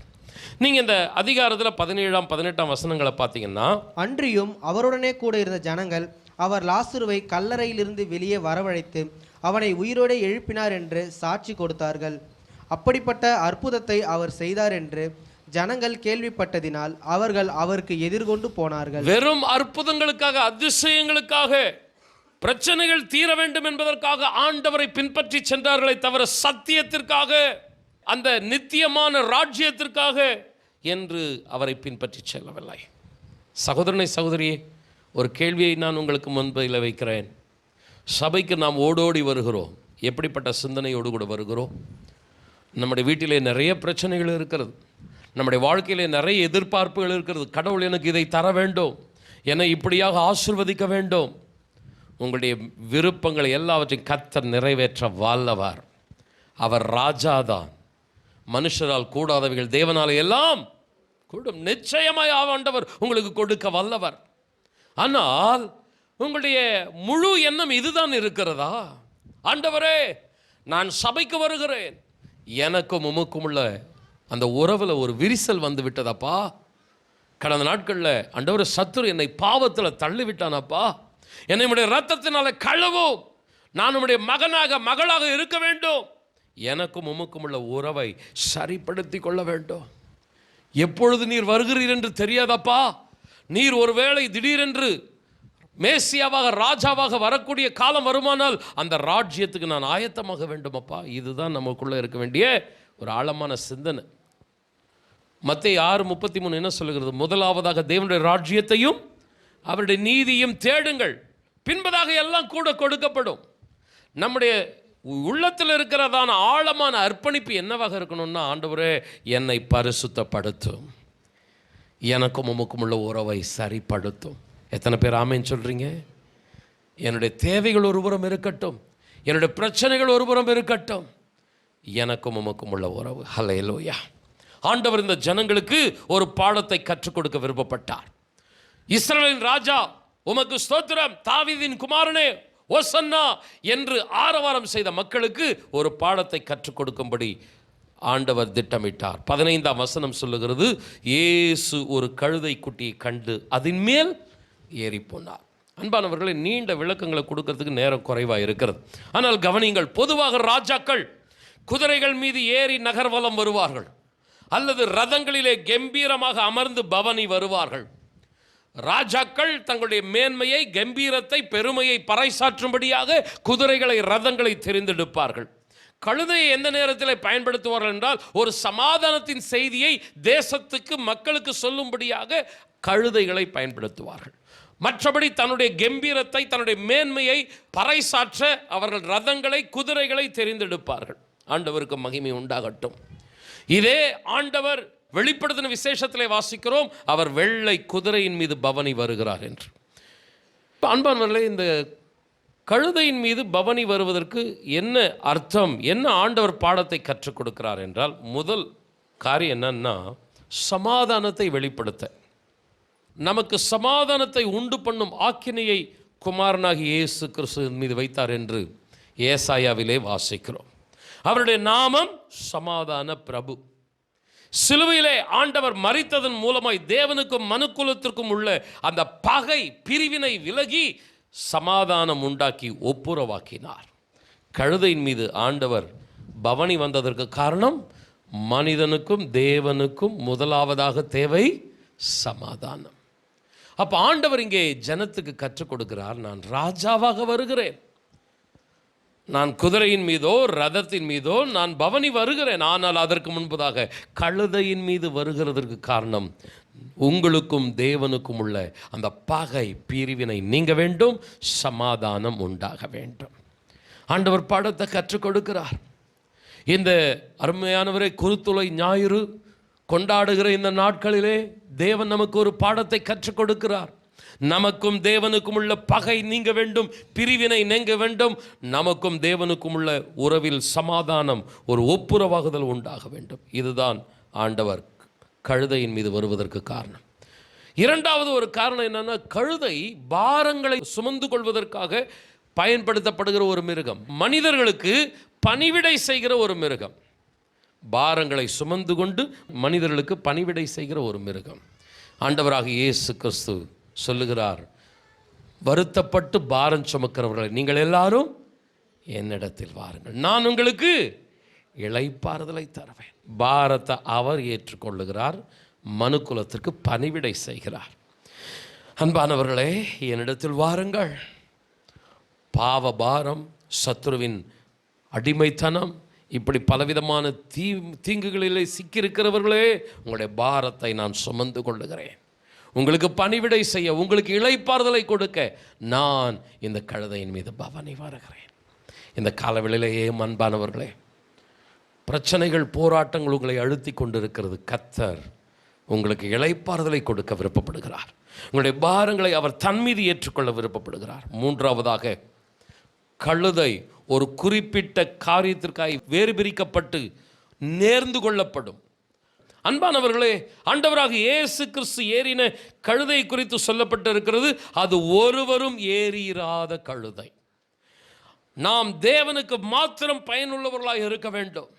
நீங்கள் இந்த அதிகாரத்தில் 17ஆம் 18ஆம் வசனங்களை பார்த்தீங்கன்னா, அன்றியும் அவருடனே கூட இருந்த ஜனங்கள் அவர் லாசருவை கல்லறையிலிருந்து வெளியே வரவழைத்து அவனை உயிரோடு எழுப்பினார் என்று சாட்சி கொடுத்தார்கள். அப்படிப்பட்ட அற்புதத்தை அவர் செய்தார் என்று ஜனங்கள் கேள்விப்பட்டதினால் அவர்கள் அவருக்கு எதிர்கொண்டு போனார்கள். வெறும் அற்புதங்களுக்காக, அதிசயங்களுக்காக, பிரச்சனைகள் தீர வேண்டும் என்பதற்காக ஆண்டவரை பின்பற்றி சென்றார்களே தவிர சத்தியத்திற்காக, அந்த நித்தியமான ராஜ்யத்திற்காக என்று அவரை பின்பற்றி செல்லவில்லை. சகோதரனை சகோதரியே, ஒரு கேள்வியை நான் உங்களுக்கு முன்பில் வைக்கிறேன். சபைக்கு நாம் ஓடோடி வருகிறோம், எப்படிப்பட்ட சிந்தனையோடு கூட வருகிறோம்? நம்முடைய வீட்டிலே நிறைய பிரச்சனைகள் இருக்கிறது, நம்முடைய வாழ்க்கையிலே நிறைய எதிர்பார்ப்புகள் இருக்கிறது. கடவுள் எனக்கு இதை தர வேண்டும், என்னை இப்படியாக ஆசீர்வதிக்க வேண்டும். உங்களுடைய விருப்பங்களை எல்லாவற்றையும் கர்த்தர் நிறைவேற்ற வல்லவர். அவர் ராஜாதான். மனுஷரால் கூடாதவைகள் தேவனால எல்லாம் கூடும். நிச்சயமாய் ஆண்டவர் உங்களுக்கு கொடுக்க வல்லவர். ஆனால் உங்களுடைய முழு எண்ணம் இதுதான் இருக்கிறதா? ஆண்டவரே, நான் சபைக்கு வருகிறேன், எனக்கும் உமக்கும் உள்ள அந்த உறவில் ஒரு விரிசல் வந்து விட்டதாப்பா. கடந்த நாட்களில் ஆண்டவரே, சத்துரு என்னை பாவத்தில் தள்ளி விட்டானப்பா, என்னை உடைய ரத்தத்தினால கழுவும், நான் உடைய மகனாக மகளாக இருக்க வேண்டும், எனக்கும் உமக்கும் உள்ள உறவை சரிப்படுத்தி கொள்ள வேண்டும். எப்பொழுது நீர் வருகிறீர் என்று தெரியாதப்பா. நீர் ஒருவேளை திடீரென்று மேசியாவாக ராஜாவாக வரக்கூடிய காலம் வருமானால் அந்த ராஜ்யத்துக்கு நான் ஆயத்தமாக வேண்டும் அப்பா. இதுதான் நமக்குள்ளே இருக்க வேண்டிய ஒரு ஆழமான சிந்தனை. மத்தேயு 6:33 என்ன சொல்லுகிறது? முதலாவதாக தேவனுடைய ராஜ்யத்தையும் அவருடைய நீதியும் தேடுங்கள், பின்பதாக எல்லாம் கூட கொடுக்கப்படும். நம்முடைய உள்ளத்தில் இருக்கிறதான ஆழமான அர்ப்பணிப்பு என்னவாக இருக்கணும்னா, ஆண்டவரே என்னை பரிசுத்தப்படுத்தும், எனக்கும் உமக்கும் உள்ள உறவை சரிப்படுத்தும். எத்தனை பேர் ஆமேன்னு சொல்கிறீங்க? என்னுடைய தேவைகள் ஒருபுறம் இருக்கட்டும், என்னுடைய பிரச்சனைகள் ஒருபுறம் இருக்கட்டும், எனக்கும் உமக்கும் உள்ள உறவு. ஹல்லேலூயா. ஆண்டவர் இந்த ஜனங்களுக்கு ஒரு பாடத்தை கற்றுக் கொடுக்க விருப்பப்பட்டார். இஸ்ரவேலின் ராஜா உமக்கு ஸ்தோத்திரம், தாவீதின் குமாரனே ஓசன்னா என்று ஆரவாரம் செய்த மக்களுக்கு ஒரு பாடத்தை கற்றுக் கொடுக்கும்படி ஆண்டவர் திட்டமிட்டார். 15ஆம் வசனம் சொல்லுகிறது, இயேசு ஒரு கழுதை குட்டியை கண்டு அதன் மேல் ஏறி போனார். அன்பானவர்களை, நீண்ட விளக்கங்களை கொடுக்கறதுக்கு நேரம் குறைவாக இருக்கிறது. ஆனால் கவனிங்கள், பொதுவாக ராஜாக்கள் குதிரைகள் மீது ஏறி நகர்வலம் வருவார்கள், அல்லது ரதங்களிலே கம்பீரமாக அமர்ந்து பவனி வருவார்கள். ராஜாக்கள் தங்களுடைய மேன்மையை, கம்பீரத்தை, பெருமையை பறைசாற்றும்படியாக குதிரைகளை, ரதங்களை தெரிந்தெடுப்பார்கள். கழுதையை எந்த நேரத்தில் பயன்படுத்துவார்கள் என்றால், ஒரு சமாதானத்தின் செய்தியை தேசத்துக்கு, மக்களுக்கு சொல்லும்படியாக கழுதைகளை பயன்படுத்துவார்கள். மற்றபடி தன்னுடைய கம்பீரத்தை, தன்னுடைய மேன்மையை பறைசாற்ற அவர்கள் ரதங்களை, குதிரைகளை தெரிந்தெடுப்பார்கள். ஆண்டவருக்கு மகிமை உண்டாகட்டும். இதே ஆண்டவர் வெளிப்படுத்தின விசேஷத்திலே வாசிக்கிறோம், அவர் வெள்ளை குதிரையின் மீது பவனி வருகிறார் என்று. அன்பானவர்களே, இந்த கழுதையின் மீது பவனி வருவதற்கு என்ன அர்த்தம், என்ன ஆண்டவர் பாடத்தை கற்றுக் கொடுக்கிறார் என்றால், முதல் காரியம் என்னன்னா, சமாதானத்தை வெளிப்படுத்த, நமக்கு சமாதானத்தை உண்டு பண்ணும் ஆக்கினையை குமாரனாகி இயேசு கிறிஸ்துவின் மீது வைத்தார் என்று ஏசாயாவிலே வாசிக்கிறோம். அவருடைய நாமம் சமாதான பிரபு. சிலுவையிலே ஆண்டவர் மரித்ததன் மூலமாய் தேவனுக்கும் மனுக்குலத்திற்கும் உள்ள அந்த பகை, பிரிவினை விலகி சமாதானம் உண்டாக்கி ஒப்புரவாக்கினார். கழுதையின் மீது ஆண்டவர் பவனி வந்ததற்கு காரணம் மனிதனுக்கும் தேவனுக்கும் முதலாவதாக தேவை சமாதானம். அப்போ ஆண்டவர் இங்கே ஜனத்துக்கு கற்றுக் கொடுக்கிறார், நான் ராஜாவாக வருகிறேன், நான் குதிரையின் மீதோ ரதத்தின் மீதோ நான் பவனி வருகிறேன், ஆனால் அதற்கு முன்பதாக கழுதையின் மீது வருகிறதற்கு காரணம் உங்களுக்கும் தேவனுக்கும் உள்ள அந்த பகை பிரிவினை நீங்க வேண்டும், சமாதானம் உண்டாக வேண்டும். ஆண்டவர் பாடத்தை கற்றுக் கொடுக்கிறார். இந்த அருமையானவரை குருத்துளை ஞாயிறு கொண்டாடுகிற இந்த நாட்களிலே தேவன் நமக்கு ஒரு பாடத்தை கற்றுக் கொடுக்கிறார். நமக்கும் தேவனுக்கும் உள்ள பகை நீங்க வேண்டும், பிரிவினை நீங்க வேண்டும், நமக்கும் தேவனுக்கும் உள்ள உறவில் சமாதானம், ஒரு ஒப்புரவாகுதல் உண்டாக வேண்டும். இதுதான் ஆண்டவர் கழுதையின் மீது வருவதற்கு காரணம். இரண்டாவது ஒரு காரணம் என்னன்னா, கழுதை பாரங்களை சுமந்து கொள்வதற்காக பயன்படுத்தப்படுகிற ஒரு மிருகம், மனிதர்களுக்கு பணிவிடை செய்கிற ஒரு மிருகம். பாரங்களை சுமந்து கொண்டு மனிதர்களுக்கு பணிவிடை செய்கிற ஒரு மிருகம். ஆண்டவராக இயேசு கிறிஸ்து சொல்லுகிறார், வருத்தப்பட்டு பாரம் சுமக்கிறவர்களை நீங்கள் எல்லாரும் என்னிடத்தில் வாருங்கள், நான் உங்களுக்கு இளைப்பாறுதலை தருவேன். பாரத்தை அவர் ஏற்றுக்கொள்ளுகிறார், மனுக்குலத்திற்கு பணிவிடை செய்கிறார். அன்பானவர்களே, என்னிடத்தில் வாருங்கள். பாவ பாரம், சத்துருவின் அடிமைத்தனம், இப்படி பலவிதமான தீங்குகளிலே சிக்கியிருக்கிறவர்களே, உங்களுடைய பாரத்தை நான் சுமந்து கொள்ளுகிறேன். உங்களுக்கு பணிவிடை செய்ய, உங்களுக்கு இளைப்பாறுதலை கொடுக்க நான் இந்த கழுதையின் மீது பவனி வருகிறேன். இந்த காலவெளியிலேயே அன்பானவர்களே, பிரச்சனைகள், போராட்டங்கள் உங்களை அழுத்தி கொண்டிருக்கிறது. கர்த்தர் உங்களுக்கு இளைப்பாறுதலை கொடுக்க விருப்பப்படுகிறார். உங்களுடைய பாரங்களை அவர் தன் மீது ஏற்றுக்கொள்ள விருப்பப்படுகிறார். மூன்றாவதாக, கழுதை ஒரு குறிப்பிட்ட காரியத்திற்காக வேறு பிரிக்கப்பட்டு நேர்ந்து கொள்ளப்படும். அன்பானவர்களே, ஆண்டவராக இயேசு கிறிஸ்து ஏறின கழுதை குறித்து சொல்லப்பட்டு இருக்கிறது, அது ஒருவரும் ஏறிராத கழுதை. நாம் தேவனுக்கு மாத்திரம் பயனுள்ளவர்களாக இருக்க வேண்டும்.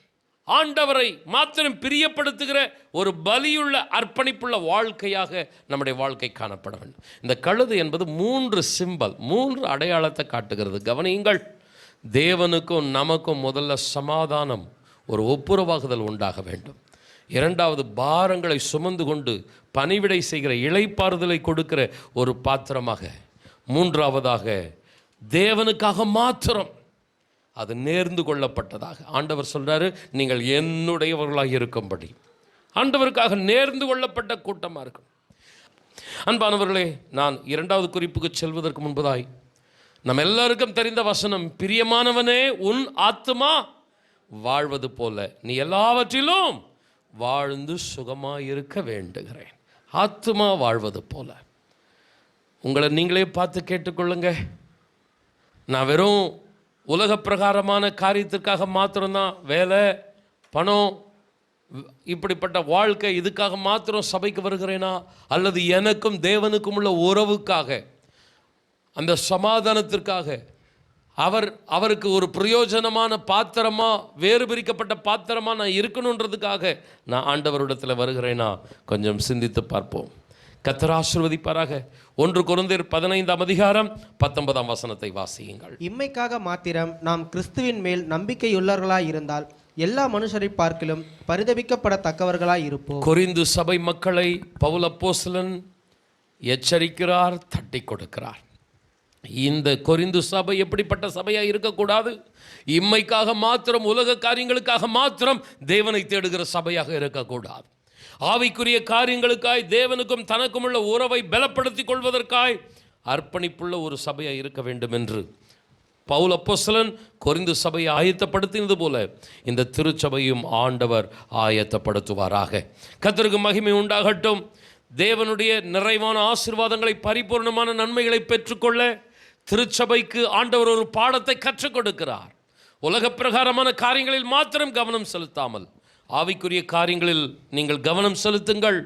ஆண்டவரை மாத்திரம் பிரியப்படுத்துகிற ஒரு பலியுள்ள அர்ப்பணிப்புள்ள வாழ்க்கையாக நம்முடைய வாழ்க்கை காணப்பட வேண்டும். இந்த கழுதை என்பது 3 சிம்பல், 3 அடையாளத்தை காட்டுகிறது. கவனியுங்கள். தேவனுக்கும் நமக்கும் முதல்ல சமாதானம், ஒரு ஒப்புரவாகுதல் உண்டாக வேண்டும். இரண்டாவது, பாரங்களை சுமந்து கொண்டு பணிவிடை செய்கிற இளைப்பாறுதலை கொடுக்கிற ஒரு பாத்திரமாக. மூன்றாவதாக, தேவனுக்காக மாத்திரம் அது நேர்ந்து கொள்ளப்பட்டதாக. ஆண்டவர் சொல்றாரு, நீங்கள் என்னுடையவர்களாக இருக்கும்படி. ஆண்டவருக்காக நேர்ந்து கொள்ளப்பட்ட கூட்டமாக இருக்கும். அன்பானவர்களே, நான் இரண்டாவது குறிப்புக்கு செல்வதற்கு முன்பதாய், நம்ம எல்லாருக்கும் தெரிந்த வசனம், பிரியமானவனே உன் ஆத்துமா வாழ்வது போல நீ எல்லாவற்றிலும் வாழ்ந்து சுகமாயிருக்க வேண்டுகிறேன். ஆத்துமா வாழ்வது போல. உங்களை நீங்களே பார்த்து கேட்டுக்கொள்ளுங்க. நான் வெறும் உலக பிரகாரமான காரியத்திற்காக மாத்திரம்தான், வேலை, பணம், இப்படிப்பட்ட வாழ்க்கை, இதுக்காக மாத்திரம் சபைக்கு வருகிறேனா, அல்லது எனக்கும் தேவனுக்கும் உள்ள உறவுக்காக, அந்த சமாதானத்திற்காக, அவருக்கு ஒரு பிரயோஜனமான பாத்திரமா, வேறு பிரிக்கப்பட்ட பாத்திரமா நான் இருக்கணுன்றதுக்காக நான் ஆண்டவரிடத்தில் வருகிறேனா, கொஞ்சம் சிந்தித்து பார்ப்போம். கர்த்தர் ஆசீர்வதிப்பாராக. 1 கொரிந்தியர் 15ஆம் அதிகாரம் 19ஆம் வசனத்தை வாசியுங்கள். இம்மைக்காக மாத்திரம் நாம் கிறிஸ்துவின் மேல் நம்பிக்கையுள்ளவர்களாய் இருந்தால் எல்லா மனுஷரை பார்க்கிலும் பரிதபிக்கப்படத்தக்கவர்களாய் இருப்போம். கொரிந்து சபை மக்களை பவுல் அப்போஸ்தலன் எச்சரிக்கிறார், தட்டி கொடுக்கிறார். இந்த கொரிந்து சபை எப்படிப்பட்ட சபையாக இருக்கக்கூடாது? இம்மைக்காக மாத்திரம், உலக காரியங்களுக்காக மாத்திரம் தேவனை தேடுகிற சபையாக இருக்கக்கூடாது. ஆவிக்குரிய காரியங்களுக்காய், தேவனுக்கும் தனக்கும் உள்ள உறவை பலப்படுத்திக் கொள்வதற்காய் அர்ப்பணிப்புள்ள ஒரு சபையாக இருக்க வேண்டும் என்று பவுல் அப்போஸ்தலன் கொரிந்து சபையை ஆயத்தப்படுத்தினது போல இந்த திருச்சபையும் ஆண்டவர் ஆயத்தப்படுத்துவாராக. கர்த்தருக்கு மகிமை உண்டாகட்டும். தேவனுடைய நிறைவான ஆசீர்வாதங்களை, பரிபூர்ணமான நன்மைகளை பெற்றுக்கொள்ள திருச்சபைக்கு ஆண்டவர் ஒரு பாடத்தை கற்றுக் கொடுக்கிறார். உலக பிரகாரமான காரியங்களில் மாத்திரம் கவனம் செலுத்தாமல் ஆவிக்குரிய காரியங்களில் நீங்கள் கவனம் செலுத்துங்கள்.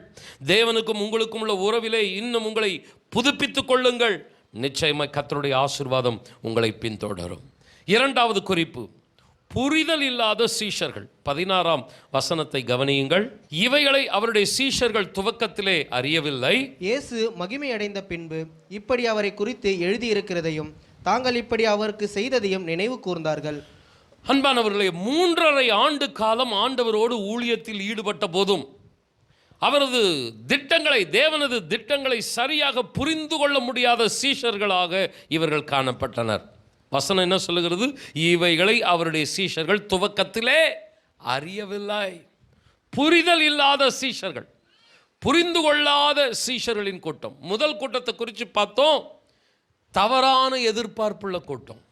தேவனுக்கும் உங்களுக்கும் உள்ள உறவிலே இன்னும் உங்களை புதுப்பித்துக் கொள்ளுங்கள். நிச்சயமாய் கர்த்தருடைய ஆசீர்வாதம் உங்களை பின்தொடரும். இரண்டாவது குறிப்பு, புரிதல் இல்லாத சீஷர்கள். 16ஆம் வசனத்தை கவனியுங்கள். இவைகளை அவருடைய சீஷர்கள் துவக்கத்திலே அறியவில்லை. இயேசு மகிமையடைந்த பின்பு இப்படி அவரை குறித்து எழுதியிருக்கிறதையும் தாங்கள் இப்படி அவருக்கு செய்ததையும் நினைவு கூர்ந்தார்கள். அன்பானவர்களே, 3.5 ஆண்டு காலம் ஆண்டவரோடு ஊழியத்தில் ஈடுபட்ட போதும் அவரது திட்டங்களை, தேவனது திட்டங்களை சரியாக புரிந்து கொள்ள முடியாத சீஷர்களாக இவர்கள் காணப்பட்டனர். வசனம் என்ன சொல்லுகிறது? இவைகளை அவருடைய சீஷர்கள் துவக்கத்திலே அறியவில்லை. புரிதல் இல்லாத சீஷர்கள், புரிந்து கொள்ளாத சீஷர்களின் கூட்டம். முதல் கூட்டத்தை குறித்து பார்த்தோம், தவறான எதிர்பார்ப்புள்ள கூட்டம்.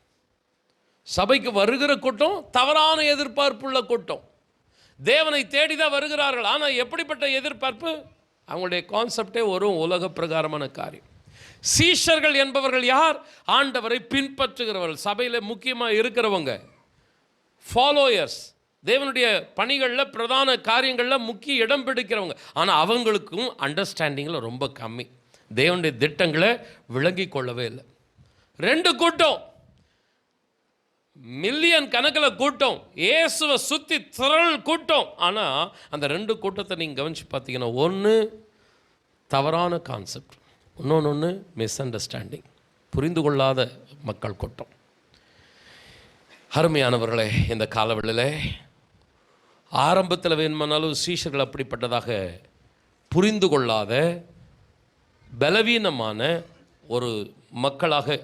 சபைக்கு வருகிற கூட்டம் தவறான எதிர்பார்ப்புள்ள கூட்டம். தேவனை தேடிதான் வருகிறார்கள், ஆனால் எப்படிப்பட்ட எதிர்பார்ப்பு? அவங்களுடைய கான்செப்டே ஒரு உலக பிரகாரமான காரியம். சீஷர்கள் என்பவர்கள் யார்? ஆண்டவரை பின்பற்றுகிறவர்கள், சபையில் முக்கியமாக இருக்கிறவங்க, ஃபாலோயர்ஸ், தேவனுடைய பணிகளில் பிரதான காரியங்களில் முக்கிய இடம் பிடிக்கிறவங்க. ஆனால் அவங்களுக்கும் அண்டர்ஸ்டாண்டிங்கில் ரொம்ப கம்மி, தேவனுடைய திட்டங்களை விளங்கி கொள்ளவே இல்லை. 2 கூட்டம், மில்லியன் கணக்கில் கூட்டம், இயேசுவை சுற்றி திரள் கூட்டம். ஆனால் அந்த 2 கூட்டத்தை நீங்கள் கவனித்து பார்த்தீங்கன்னா, ஒன்று தவறான கான்செப்ட், இன்னொன்று மிஸ் அண்டர்ஸ்டாண்டிங், புரிந்து கொள்ளாத மக்கள் கூட்டம். அருமையானவர்களே, இந்த காலவெளியில் ஆரம்பத்தில் வேணுமானாலும் சீஷர்கள் அப்படிப்பட்டதாக புரிந்து கொள்ளாத பலவீனமான ஒரு மக்களாக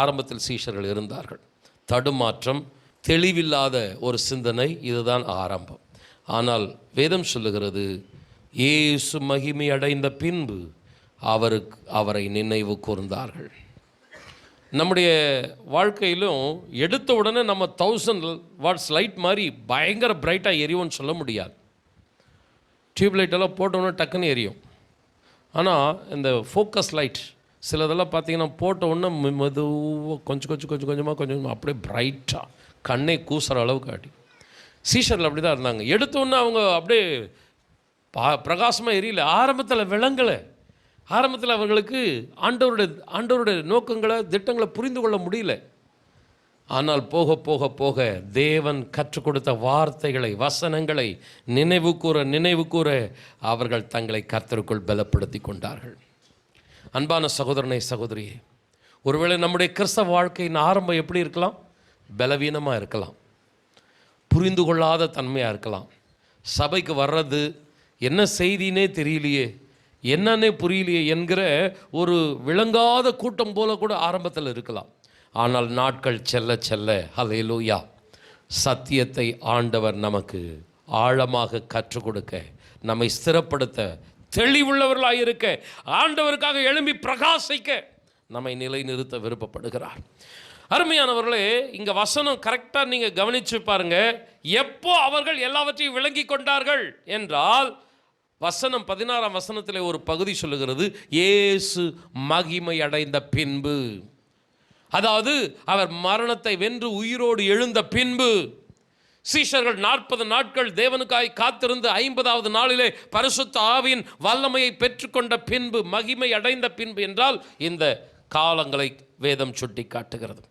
ஆரம்பத்தில் சீஷர்கள் இருந்தார்கள். தடுமாற்றம், தெளிவில்லாத ஒரு சிந்தனை, இதுதான் ஆரம்பம். ஆனால் வேதம் சொல்லுகிறது, இயேசு மகிமை அடைந்த பின்பு அவரை நினைவு கூர்ந்தார்கள். நம்முடைய வாழ்க்கையிலும் எடுத்த உடனே நம்ம 1000 வாட்ஸ் லைட் மாதிரி பயங்கர பிரைட்டாக எரியும்னு சொல்ல முடியாது. டியூப்லைட்டெல்லாம் போட்டோன்னே டக்குன்னு எரியும். ஆனால் இந்த ஃபோக்கஸ் லைட் சிலதெல்லாம் பார்த்தீங்கன்னா போட்ட உடனே மெதுவாக கொஞ்சமாக அப்படியே பிரைட்டாக கண்ணே கூசுகிற அளவுக்கு காட்டி. சீஷர்கள் அப்படி தான் இருந்தாங்க. எடுத்தோன்னே அவங்க அப்படியே பிரகாசமாக எரியல. ஆரம்பத்தில் விளங்கலை. ஆரம்பத்தில் அவர்களுக்கு ஆண்டவருடைய நோக்கங்களை, திட்டங்களை புரிந்து கொள்ள முடியல. ஆனால் போக போக போக தேவன் கற்றுக் கொடுத்த வார்த்தைகளை, வசனங்களை நினைவு கூற அவர்கள் தங்களை கர்த்தருக்குள் பலப்படுத்தி கொண்டார்கள். அன்பான சகோதரனை, சகோதரியே, ஒருவேளை நம்முடைய கிறிஸ்தவ வாழ்க்கையின் ஆரம்பம் எப்படி இருக்கலாம்? பலவீனமாக இருக்கலாம், புரிந்து கொள்ளாத தன்மையாக இருக்கலாம். சபைக்கு வர்றது என்ன செய்தினே தெரியலையே, என்னன்னே புரியலையே என்கிற ஒரு விளங்காத கூட்டம் போல கூட ஆரம்பத்தில் இருக்கலாம். ஆனால் நாட்கள் செல்ல செல்ல, ஹல்லேலூயா, சத்தியத்தை ஆண்டவர் நமக்கு ஆழமாக கற்றுக் கொடுக்க, நம்மை ஸ்திரப்படுத்த, தெளிவுள்ளவர்களாக இருக்க, ஆண்டவருக்காக எழும்பி பிரகாசிக்க நம்மை நிலைநிறுத்த விருப்பப்படுகிறார். அருமையானவர்களே, இங்கே வசனம் கரெக்டாக நீங்கள் கவனித்து பாருங்கள். எப்போ அவர்கள் எல்லாவற்றையும் விளங்கி கொண்டார்கள் என்றால், வசனம் 16ஆம் வசனத்தில் ஒரு பகுதி சொல்லுகிறது, இயேசு மகிமை அடைந்த பின்பு. அதாவது அவர் மரணத்தை வென்று உயிரோடு எழுந்த பின்பு. சீஷர்கள் 40 நாட்கள் தேவனுக்காய் காத்திருந்து 50வது நாளிலே பரிசுத்த ஆவியின் வல்லமையை பெற்றுக்கொண்ட பின்பு, மகிமை அடைந்த பின்பு என்றால் இந்த காலங்களை வேதம் சுட்டி காட்டுகிறது.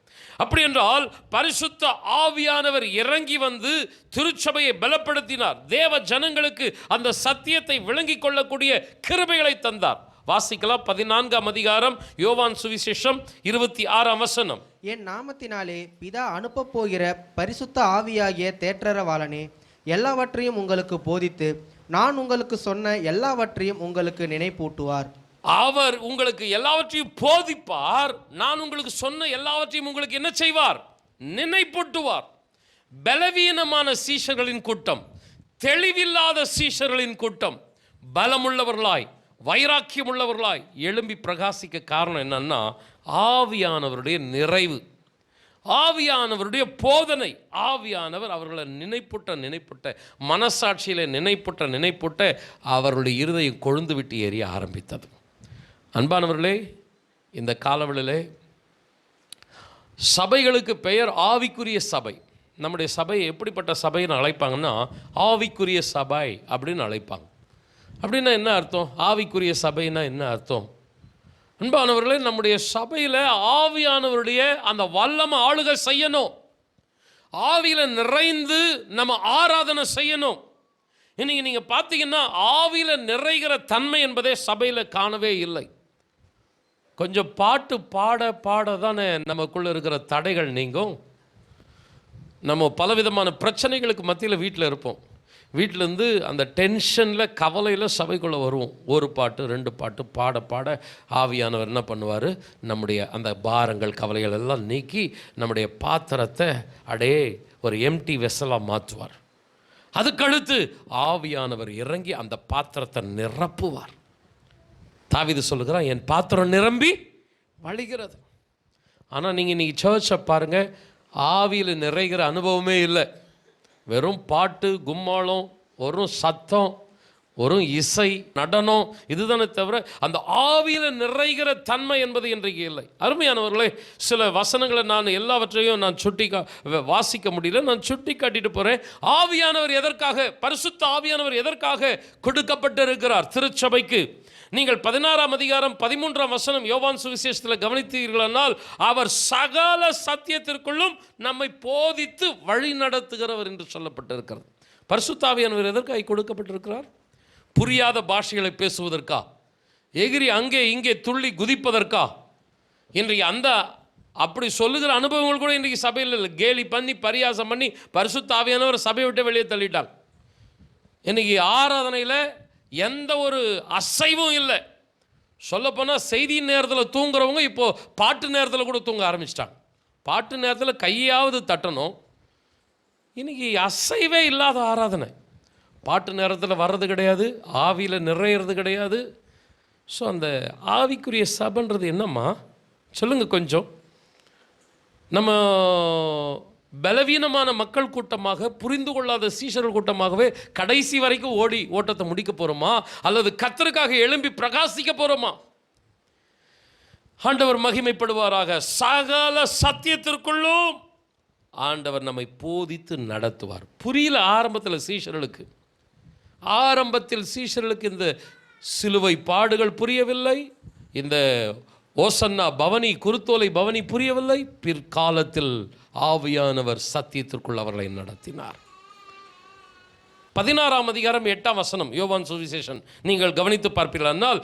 அப்படி என்றால் பரிசுத்த ஆவியானவர் இறங்கி வந்து திருச்சபையை பலப்படுத்தினார். தேவ ஜனங்களுக்கு அந்த சத்தியத்தை விளங்கிக் கொள்ளக்கூடிய கிருபைகளை தந்தார். வாசிக்கலாம் 14ஆம் அதிகாரம் யோவான் சுவிசேஷம் 26ஆம் வசனம். என் நாமத்தினாலே பிதா அனுப்ப போகிற பரிசுத்த ஆவியாகிய தேற்றரவாளனே எல்லாவற்றையும் உங்களுக்கு போதித்து நான் உங்களுக்கு சொன்ன எல்லாவற்றையும் உங்களுக்கு நினைப்பூட்டுவார். அவர் உங்களுக்கு எல்லாவற்றையும் போதிப்பார். நான் உங்களுக்கு சொன்ன எல்லாவற்றையும் உங்களுக்கு என்ன செய்வார்? நினைப்பூட்டுவார். பலவீனமான சீஷர்களின் கூட்டம், தெளிவில்லாத சீஷர்களின் கூட்டம் பலமுள்ளவர்களாய், வைராக்கியம் உள்ளவர்களாய் எழும்பி பிரகாசிக்க காரணம் என்னன்னா, ஆவியானவருடைய நிறைவு, ஆவியானவருடைய போதனை. ஆவியானவர் அவர்களை நினைப்புட்ட மனசாட்சியில் நினைப்புட்ட அவர்களுடைய இருதயம் கொழுந்து விட்டு எரிய ஆரம்பித்தது. அன்பானவர்களே, இந்த காலவெளியிலே சபைகளுக்கு பெயர் ஆவிக்குரிய சபை. நம்முடைய சபையை எப்படிப்பட்ட சபைன்னு அழைப்பாங்கன்னா, ஆவிக்குரிய சபை அப்படின்னு அழைப்பாங்க. அப்படின்னா என்ன அர்த்தம்? ஆவிக்குரிய சபைன்னா என்ன அர்த்தம்? அன்பானவர்களே, நம்முடைய சபையில் ஆவியானவருடைய அந்த வல்லமை ஆளுகை செய்யணும். ஆவியில நிறைந்து நம்ம ஆராதனை செய்யணும். இன்னைக்கு நீங்க பார்த்தீங்கன்னா ஆவியில நிறைகிற தன்மை என்பதே சபையில காணவே இல்லை. கொஞ்சம் பாட்டு பாட பாட தானே நமக்குள்ள இருக்கிற தடைகள் நீங்கும். நம்ம பலவிதமான பிரச்சனைகளுக்கு மத்தியில் வீட்டில் இருப்போம். வீட்டிலேருந்து அந்த டென்ஷனில் கவலையில் சபைக்குள்ளே வருவோம். ஒரு பாட்டு 2 பாட்டு பாட பாட ஆவியானவர் என்ன பண்ணுவார், நம்முடைய அந்த பாரங்கள் கவலைகள் எல்லாம் நீக்கி நம்முடைய பாத்திரத்தை அப்படியே ஒரு எம்டி வெசலாக மாற்றுவார். அதுக்கடுத்து ஆவியானவர் இறங்கி அந்த பாத்திரத்தை நிரப்புவார். தாவீது சொல்லுகிறான், என் பாத்திரம் நிரம்பி வழிகிறது. ஆனால் நீங்கள் இன்றைக்கி சர்ச்சை பாருங்கள், ஆவியில் நிறைகிற அனுபவமே இல்லை. வெறும் பாட்டு கும்மாளம், வெறும் சத்தம், வெறும் இசை நடனம், இதுதானே தவிர அந்த ஆவியில் நிறைகிற தன்மை என்பது இன்றைக்கு இல்லை. அருமையானவர்களே, சில வசனங்களை நான் எல்லாவற்றையும் நான் வாசிக்க முடியல, நான் சுட்டி காட்டிட்டு போகிறேன். ஆவியானவர் எதற்காக, பரிசுத்த ஆவியானவர் எதற்காக கொடுக்கப்பட்டிருக்கிறார் திருச்சபைக்கு? நீங்கள் 16ஆம் அதிகாரம் 13ஆம் வசனம் யோவான் சுவிசேஷத்தில் கவனித்தீர்களானால், அவர் சகல சத்தியத்திற்குள்ளும் நம்மை போதித்து வழி நடத்துகிறவர் என்று சொல்லப்பட்டிருக்கிறது. பரிசுத்த ஆவியானவர் எதற்காக கொடுக்கப்பட்டிருக்கிறார்? புரியாத பாஷைகளை பேசுவதற்கா? எகிரி அங்கே இங்கே துள்ளி குதிப்பதற்கா? இன்றைக்கு அந்த அப்படி சொல்லுகிற அனுபவங்கள் கூட இன்றைக்கு சபையில் இல்லை. கேலி பண்ணி பரியாசம் பண்ணி பரிசுத்த ஆவியானவர் சபையை விட்டு வெளியே தள்ளிட்டாங்க. இன்றைக்கி ஆராதனையில் எந்த ஒரு அசைவும் இல்லை. சொல்லப்போனால் செய்தியின் நேரத்தில் தூங்குறவங்க இப்போது பாட்டு நேரத்தில் கூட தூங்க ஆரம்பிச்சிட்டாங்க. பாட்டு நேரத்தில் கையாவது தட்டணும். இன்றைக்கி அசைவே இல்லாத ஆராதனை. பாட்டு நேரத்தில் வர்றது கிடையாது, ஆவியில் நிறையிறது கிடையாது. ஸோ அந்த ஆவிக்குரிய சபைன்றது என்னம்மா சொல்லுங்கள் கொஞ்சம். நம்ம பலவீனமான மக்கள் கூட்டமாக, புரிந்து கொள்ளாத சீஷர்கள் கூட்டமாகவே கடைசி வரைக்கும் ஓட்டத்தை முடிக்க போகிறோமா, அல்லது கர்த்தருக்காக எழும்பி பிரகாசிக்க போகிறோமா? ஆண்டவர் மகிமைப்படுவாராக. சகல சத்தியத்திற்குள்ளும் ஆண்டவர் நம்மை போதித்து நடத்துவார். புரியல ஆரம்பத்தில் சீஷர்களுக்கு இந்த சிலுவை பாடுகள் புரியவில்லை, இந்த ஓசன்னா பவனி, குருத்தோலை பவனி புரியவில்லை. பிற்காலத்தில் ஆவியானவர் சத்தியத்திற்குள் அவர்களை நடத்தினார். 16ஆம் அதிகாரம் 8ஆம் வசனம் யோவான் சுவிசேஷன் நீங்கள் கவனித்து பார்ப்பீர்களானால்,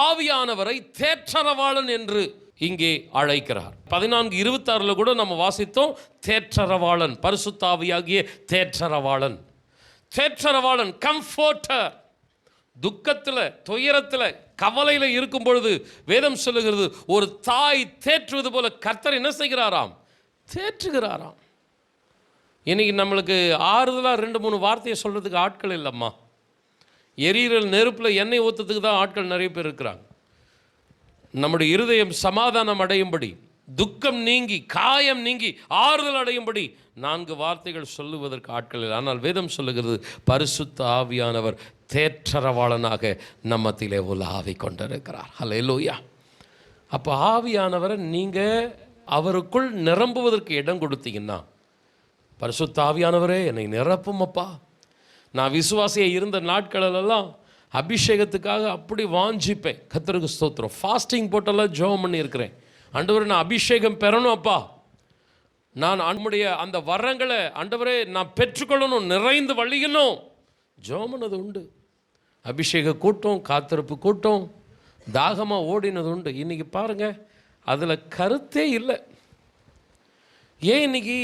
ஆவியானவரை தேற்றரவாளன் என்று இங்கே அழைக்கிறார். 14:26 கூட நம்ம வாசித்தோம், தேற்றரவாளன், பரிசுத்த ஆவியாகிய தேற்றரவாளன். தேற்றரவாளன், கம்ஃபோர்ட்டர். துக்கத்தில், துயரத்தில், கவலையில் இருக்கும் பொழுது வேதம் சொல்லுகிறது, ஒரு தாய் தேற்றுவது போல கர்த்தர் என்ன செய்கிறாராம்? தேற்றுகிறாராம். இன்னைக்கு நம்மளுக்கு ஆறுதலாக 2-3 வார்த்தையை சொல்கிறதுக்கு ஆட்கள் இல்லைம்மா. எரியிறல் நெருப்பில் எண்ணெய் ஊற்றுறதுக்கு தான் ஆட்கள் நிறைய பேர் இருக்கிறாங்க. நம்முடைய இருதயம் சமாதானம் அடையும்படி, துக்கம் நீங்கி, காயம் நீங்கி, ஆறுதல் அடையும்படி 4 வார்த்தைகள் சொல்லுவதற்கு ஆட்கள் இல்லை. ஆனால் வேதம் சொல்லுகிறது, பரிசுத்த ஆவியானவர் தேற்றரவாளனாக நம்மத்திலே உலாவி கொண்டிருக்கிறார். ஹல்லேலூயா. அப்போ ஆவியானவரை நீங்கள் அவருக்குள் நிரம்புவதற்கு இடம் கொடுத்தீங்கன்னா, பரிசுத்த ஆவியானவரே என்னை நிரப்புமப்பா. நான் விசுவாசியை இருந்த நாட்களெல்லாம் அபிஷேகத்துக்காக அப்படி வாஞ்சிப்பேன். கர்த்தருக்கு ஸ்தோத்திரம். ஃபாஸ்டிங் போட்டெல்லாம் ஜெபம் பண்ணி இருக்கிறேன். ஆண்டவரே நான் அபிஷேகம் பெறணும் அப்பா, நான் நம்முடைய அந்த வரங்களை ஆண்டவரே நான் பெற்றுக்கொள்ளணும், நிறைந்து வழியணும், ஜெபம் பண்ணது உண்டு. அபிஷேக கூட்டம், காத்திருப்பு கூட்டம், தாகமாக ஓடினது உண்டு. இன்றைக்கி பாருங்கள், அதில் கருத்தே இல்லை. ஏன் இன்றைக்கி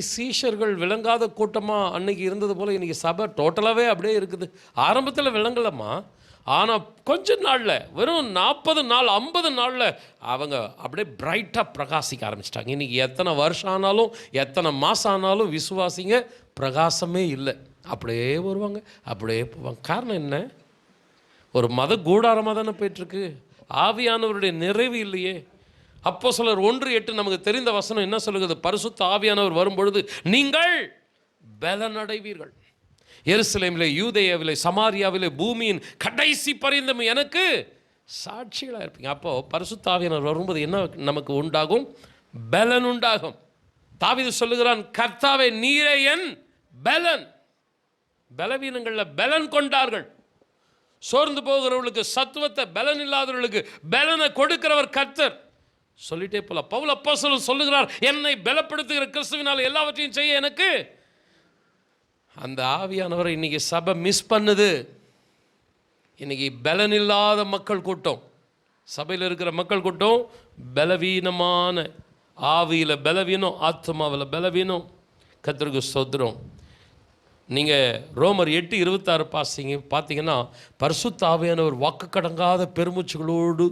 சீஷர்கள் விளங்காத கூட்டமாக அன்றைக்கி இருந்தது போல் இன்றைக்கி சபை டோட்டலாகவே அப்படியே இருக்குது. ஆரம்பத்தில் விளங்கலம்மா, ஆனால் கொஞ்ச நாளில், வெறும் 40 நாள் 50 நாளில் அவங்க அப்படியே பிரைட்டாக பிரகாசிக்க ஆரம்பிச்சிட்டாங்க. இன்றைக்கி எத்தனை வருஷம் ஆனாலும், எத்தனை மாதம் ஆனாலும் விசுவாசிங்க பிரகாசமே இல்லை. அப்படியே வருவாங்க, அப்படியே போவாங்க. காரணம் என்ன? ஒரு மத கூடாரமாக தானே போயிட்டுருக்கு. ஆவியானவருடைய நிறைவு இல்லையே. அப்போஸ்தலர் 1:8 நமக்கு தெரிந்த வசனம் என்ன சொல்லுகிறது? பரிசுத்த ஆவியானவர் வரும்பொழுது நீங்கள் பலன் அடைவீர்கள். எருசலேமிலே, யூதேயாவிலே, சமாரியாவிலே, பூமியின் கடைசி பரிந்தும் எனக்கு சாட்சிகளாக இருப்பீங்க. அப்போது பரிசுத்த ஆவியானவர் வரும்போது என்ன நமக்கு உண்டாகும்? பலன் உண்டாகும். தாவீது சொல்லுகிறான், கர்த்தாவே நீரே என் பலன். பலவீனங்களில் பலன் கொண்டார்கள். சோர்ந்து போகிறவர்களுக்கு சத்துவத்தை, பலன் இல்லாதவர்களுக்கு பலனை கொடுக்கிறவர் கர்த்தர். சொல்லிட்டே போகலாம். பவுல் அப்போஸ்தலன் சொல்லுகிறார், என்னை பலப்படுத்துகிற கிறிஸ்துவினால் எல்லாவற்றையும் செய்ய எனக்கு. அந்த ஆவியானவரை இன்னைக்கு சபை மிஸ் பண்ணுது. இன்னைக்கு பலன் இல்லாத மக்கள் கூட்டம், சபையில் இருக்கிற மக்கள் கூட்டம் பலவீனமான, ஆவியில் பலவீனம், ஆத்மாவில் பலவீனம். கர்த்தருக்கு ஸ்தோத்திரம். நீங்கள் ரோமர் 8:26 பார்த்தீங்கன்னா, பரிசுத்த ஆவியானவர் வாக்கு கடங்காத பெருமூச்சுகளோடு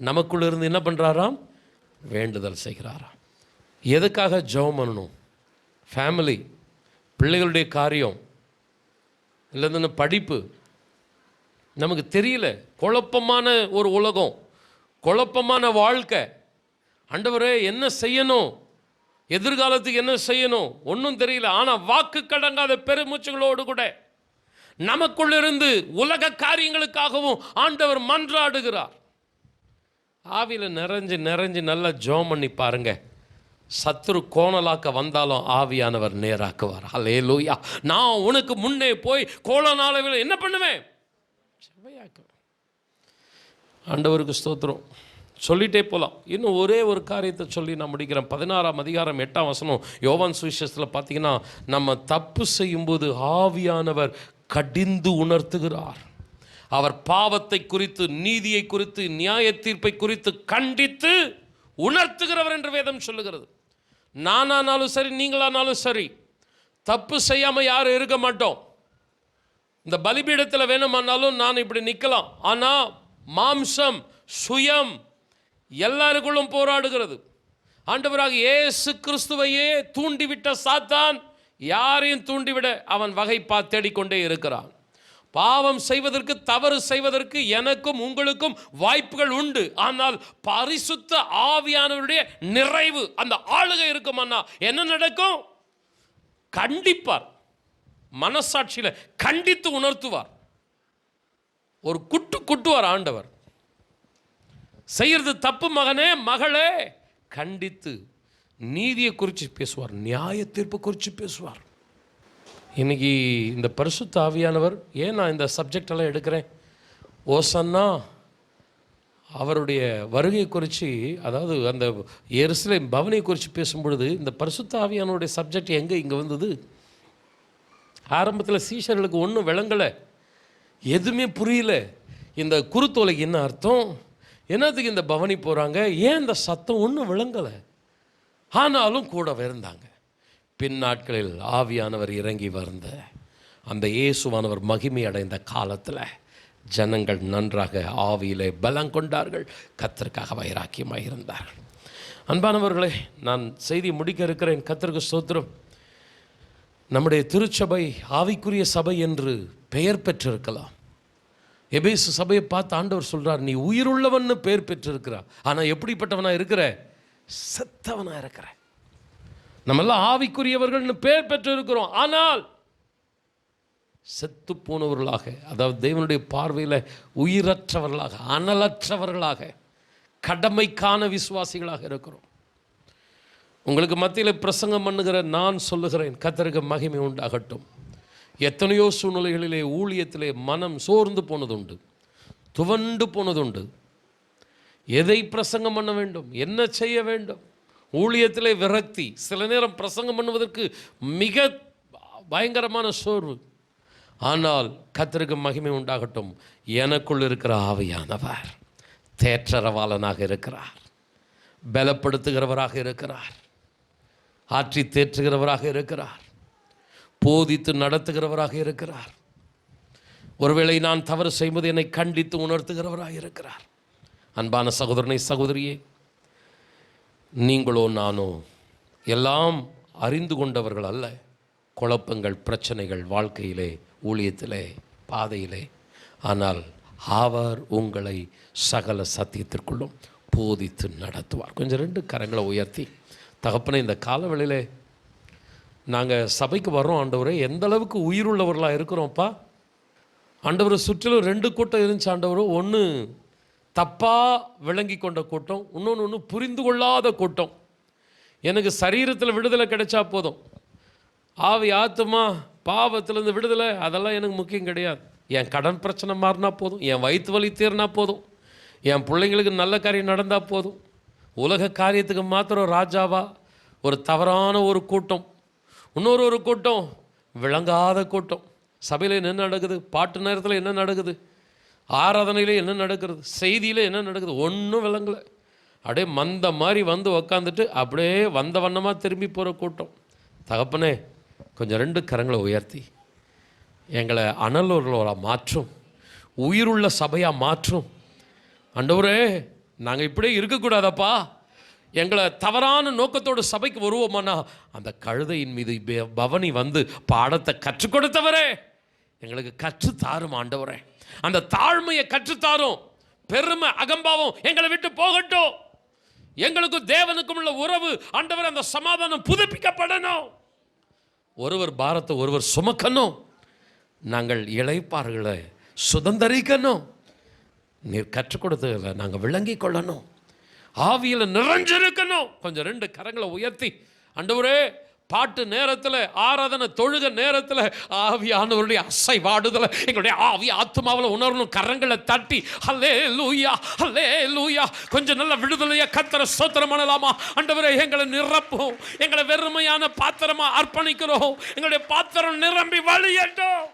நமக்குள்ள இருந்து என்ன பண்ணுறாராம்? வேண்டுதல் செய்கிறாராம். எதுக்காக ஜெபம் பண்ணணும்? ஃபேமிலி, பிள்ளைகளுடைய காரியம், இல்லைன்னு படிப்பு. நமக்கு தெரியல, குழப்பமான ஒரு உலகம், குழப்பமான வாழ்க்கை. ஆண்டவரே என்ன செய்யணும், எதிர்காலத்துக்கு என்ன செய்யணும், ஒன்றும் தெரியல. ஆனால் வாக்கு கடங்காத பெருமூச்சுகளோடு கூட நமக்குள்ளிருந்து உலக காரியங்களுக்காகவும் ஆண்டவர் மன்றாடுகிறார். ஆவியில் நிறைஞ்சு நிறைஞ்சு நல்லா ஜெபம் பண்ணி பாருங்க. சத்துரு கோணலாக்க வந்தாலும் ஆவியானவர் நேராக்குவார். ஹல்லேலூயா. நான் உனக்கு முன்னே போய் கோணலாவில் என்ன பண்ணுவேன்? செவ்வையாக்குவேன். ஆண்டவருக்கு ஸ்தோத்திரம். சொல்லிட்டே போகலாம். இன்னும் ஒரே ஒரு காரியத்தை சொல்லி நான் முடிக்கிறேன். 16ஆம் அதிகாரம் 8ஆம் வசனம் யோவான் சுவிசேஷத்தில் பார்த்தீங்கன்னா, நம்ம தப்பு செய்யும்போது ஆவியானவர் கடிந்து உணர்த்துகிறார். அவர் பாவத்தை குறித்து, நீதியை குறித்து, நியாய தீர்ப்பை குறித்து கண்டித்து உணர்த்துகிறவர் என்று வேதம் சொல்லுகிறது. நானானாலும் சரி, நீங்களானாலும் சரி, தப்பு செய்யாமல் யாரும் இருக்க மாட்டோம். இந்த பலிபீடத்தில் வேணுமானாலும் நான் இப்படி நிற்கலாம். ஆனால் மாம்சம், சுயம் எல்லாருக்குள்ளும் போராடுகிறது. ஆண்டவராக இயேசு கிறிஸ்துவையே தூண்டிவிட்ட சாத்தான் யாரையும் தூண்டிவிட அவன் வகை தேடிக்கொண்டே இருக்கிறான். பாவம் செய்வதற்கு, தவறு செய்வதற்கு எனக்கும் உங்களுக்கும் வாய்ப்புகள் உண்டு. ஆனால் பரிசுத்த ஆவியானவருடைய நிறைவு, அந்த ஆளுகை இருக்குமானா என்ன நடக்கும்? கண்டிப்பார். மனசாட்சியில் கண்டித்து உணர்த்துவார். ஒரு குட்டுவார் ஆண்டவர். செய்யறது தப்பு மகனே, மகளே, கண்டித்து நீதியை குறித்து பேசுவார், நியாய தீர்ப்பு குறித்து பேசுவார். இன்னைக்கு இந்த பரிசுத்த ஆவியானவர், ஏன் நான் இந்த சப்ஜெக்ட் எல்லாம் எடுக்கிறேன்? ஓசன்னா அவருடைய வருகை குறித்து, அதாவது அந்த எருசலேம் பவனை குறித்து பேசும்பொழுது இந்த பரிசுத்த ஆவியானவருடைய சப்ஜெக்ட் எங்கே இங்கே வந்தது? ஆரம்பத்தில் சீஷர்களுக்கு ஒன்றும் விளங்கலை, எதுவுமே புரியல. இந்த குருத்தோலைக்கு என்ன அர்த்தம், என்னத்துக்கு இந்த பவனி போகிறாங்க, ஏன் இந்த சத்தம் ஒன்றும் விளங்கலை. ஆனாலும் கூட இருந்தாங்க. பின் நாட்களில் ஆவியானவர் இறங்கி வந்த அந்த இயேசுவானவர் மகிமை அடைந்த காலத்தில் ஜனங்கள் நன்றாக ஆவியிலே பலம் கொண்டார்கள், கர்த்தருக்காக வைராக்கியமாக இருந்தார்கள். அன்பானவர்களே, நான் செய்தி முடிக்க இருக்கிறேன். கர்த்தருக்கு ஸ்தோத்திரம். நம்முடைய திருச்சபை ஆவிக்குரிய சபை என்று பெயர் பெற்றிருக்கலாம். எபேசு சபையை பார்த்து ஆண்டவர் சொல்கிறார், நீ உயிருள்ளவன்னு பெயர் பெற்றிருக்கிறா, ஆனால் எப்படிப்பட்டவனா இருக்கிற? செத்தவனா இருக்கிற. நம்மெல்லாம் ஆவிக்குரியவர்கள்னு பெயர் பெற்று இருக்கிறோம், ஆனால் செத்து போனவர்களாக, அதாவது தேவனுடைய பார்வையில் உயிரற்றவர்களாக, அனலற்றவர்களாக, கடமைக்கான விசுவாசிகளாக இருக்கிறோம். உங்களுக்கு மத்தியில் பிரசங்கம் பண்ணுகிற நான் சொல்லுகிறேன், கர்த்தருக்கு மகிமை உண்டாகட்டும். எத்தனையோ சூழ்நிலைகளிலே ஊழியத்திலே மனம் சோர்ந்து போனதுண்டு, துவண்டு போனதுண்டு. எதை பிரசங்கம் பண்ண வேண்டும், என்ன செய்ய வேண்டும், ஊழியத்திலே விரக்தி, சில நேரம் பிரசங்கம் பண்ணுவதற்கு மிக பயங்கரமான சோர்வு. ஆனால் கர்த்தருக்கு மகிமை உண்டாகட்டும், எனக்குள் இருக்கிற ஆவியானவர் தேற்றரவாளனாக இருக்கிறார், பலப்படுத்துகிறவராக இருக்கிறார், ஆற்றி தேற்றுகிறவராக இருக்கிறார், போதித்து நடத்துகிறவராக இருக்கிறார். ஒருவேளை நான் தவறு செய்வது என்னை கண்டித்து உணர்த்துகிறவராக இருக்கிறார். அன்பான சகோதரனை, சகோதரியே, நீங்களோ நானோ எல்லாம் அறிந்து கொண்டவர்கள் அல்ல. குழப்பங்கள், பிரச்சனைகள் வாழ்க்கையிலே, ஊழியத்திலே, பாதையிலே. ஆனால் அவர் உங்களை சகல சத்தியத்திற்குள்ளும் போதித்து நடத்துவார். கொஞ்சம் 2 கரங்களை உயர்த்தி, தகப்பனே, இந்த காலவெளியிலே நாங்கள் சபைக்கு வர்றோம் ஆண்டவரே, எந்த அளவுக்கு உயிருள்ளவர்களாக இருக்கிறோம்ப்பா. ஆண்டவரை சுற்றிலும் 2 கூட்டம் இருந்துச்சு ஆண்டவரோ. ஒன்று தப்பாக விளங்கி கொண்ட கூட்டம், இன்னொன்று புரிந்து கொள்ளாத கூட்டம். எனக்கு சரீரத்தில் விடுதலை கிடைச்சா போதும், ஆவி ஆத்துமா பாவத்திலேருந்து விடுதலை அதெல்லாம் எனக்கு முக்கியம் கிடையாது. என் கடன் பிரச்சனை மாறினா போதும், என் வயிற்று வலி தீர்னா போதும், என் பிள்ளைங்களுக்கு நல்ல காரியம் நடந்தால் போதும், உலக காரியத்துக்கு மாத்திரம் ராஜாவா? ஒரு தவறான ஒரு கூட்டம், இன்னொரு கூட்டம் விளங்காத கூட்டம். சபையில் என்ன நடக்குது? பாட்டு நேரத்தில் என்ன நடக்குது? ஆராதனையில் என்ன நடக்கிறது? செய்தியில் என்ன நடக்குது? ஒன்றும் விளங்கலை. அப்படியே மந்த மாதிரி வந்து உக்காந்துட்டு அப்படியே வந்த வண்ணமாக திரும்பி போகிற கூட்டம். தகப்பனே, கொஞ்சம் 2 கரங்களை உயர்த்தி எங்களை அனலூர்களோட மாற்றும், உயிருள்ள சபையாக மாற்றும். ஆண்டவரே, நாங்கள் இப்படியே இருக்கக்கூடாதப்பா. எங்களை தவறான நோக்கத்தோடு சபைக்கு வருவோமானா அந்த கழுதையின் மீது பவனி வந்து பாடத்தை கற்றுக் கொடுத்தவரே, எங்களுக்கு கற்றுத்தாரும் ஆண்டவரே. அந்த தாழ்மையை கற்றுத்தாரும். பெருமை அகம்பாவம் எங்களை விட்டு போகட்டும். எங்களுக்கும் தேவனுக்கும் உள்ள உறவு ஆண்டவர், அந்த சமாதானம் புதுப்பிக்கப்படணும். ஒருவர் பாரத்தை ஒருவர் சுமக்கணும். நாங்கள் இளைப்பாறுகளை சுதந்தரிக்கணும். நீர் கற்றுக் கொடுத்ததில்லை நாங்கள் விளங்கி கொள்ளணும். ஆவியில் நிறைஞ்சிருக்கணும். கொஞ்சம் 2 கரங்களை உயர்த்தி ஆண்டவரே, பாட்டு நேரத்தில், ஆராதனை தொழுக நேரத்தில் ஆவியானவருடைய அசைவாடுதலை எங்களுடைய ஆவி ஆத்மாவில் உணரணும். கரங்களை தட்டி ஹல்லேலூயா ஹல்லேலூயா. கொஞ்சம் நல்ல விடுதலையாக கர்த்தரை ஸ்தோத்திரம் பண்ணலாமா? ஆண்டவரே, எங்களை நிரப்பும். எங்களை வெறுமையான பாத்திரமாக அர்ப்பணிக்கிறோம். எங்களுடைய பாத்திரம் நிரம்பி வழியட்டும்.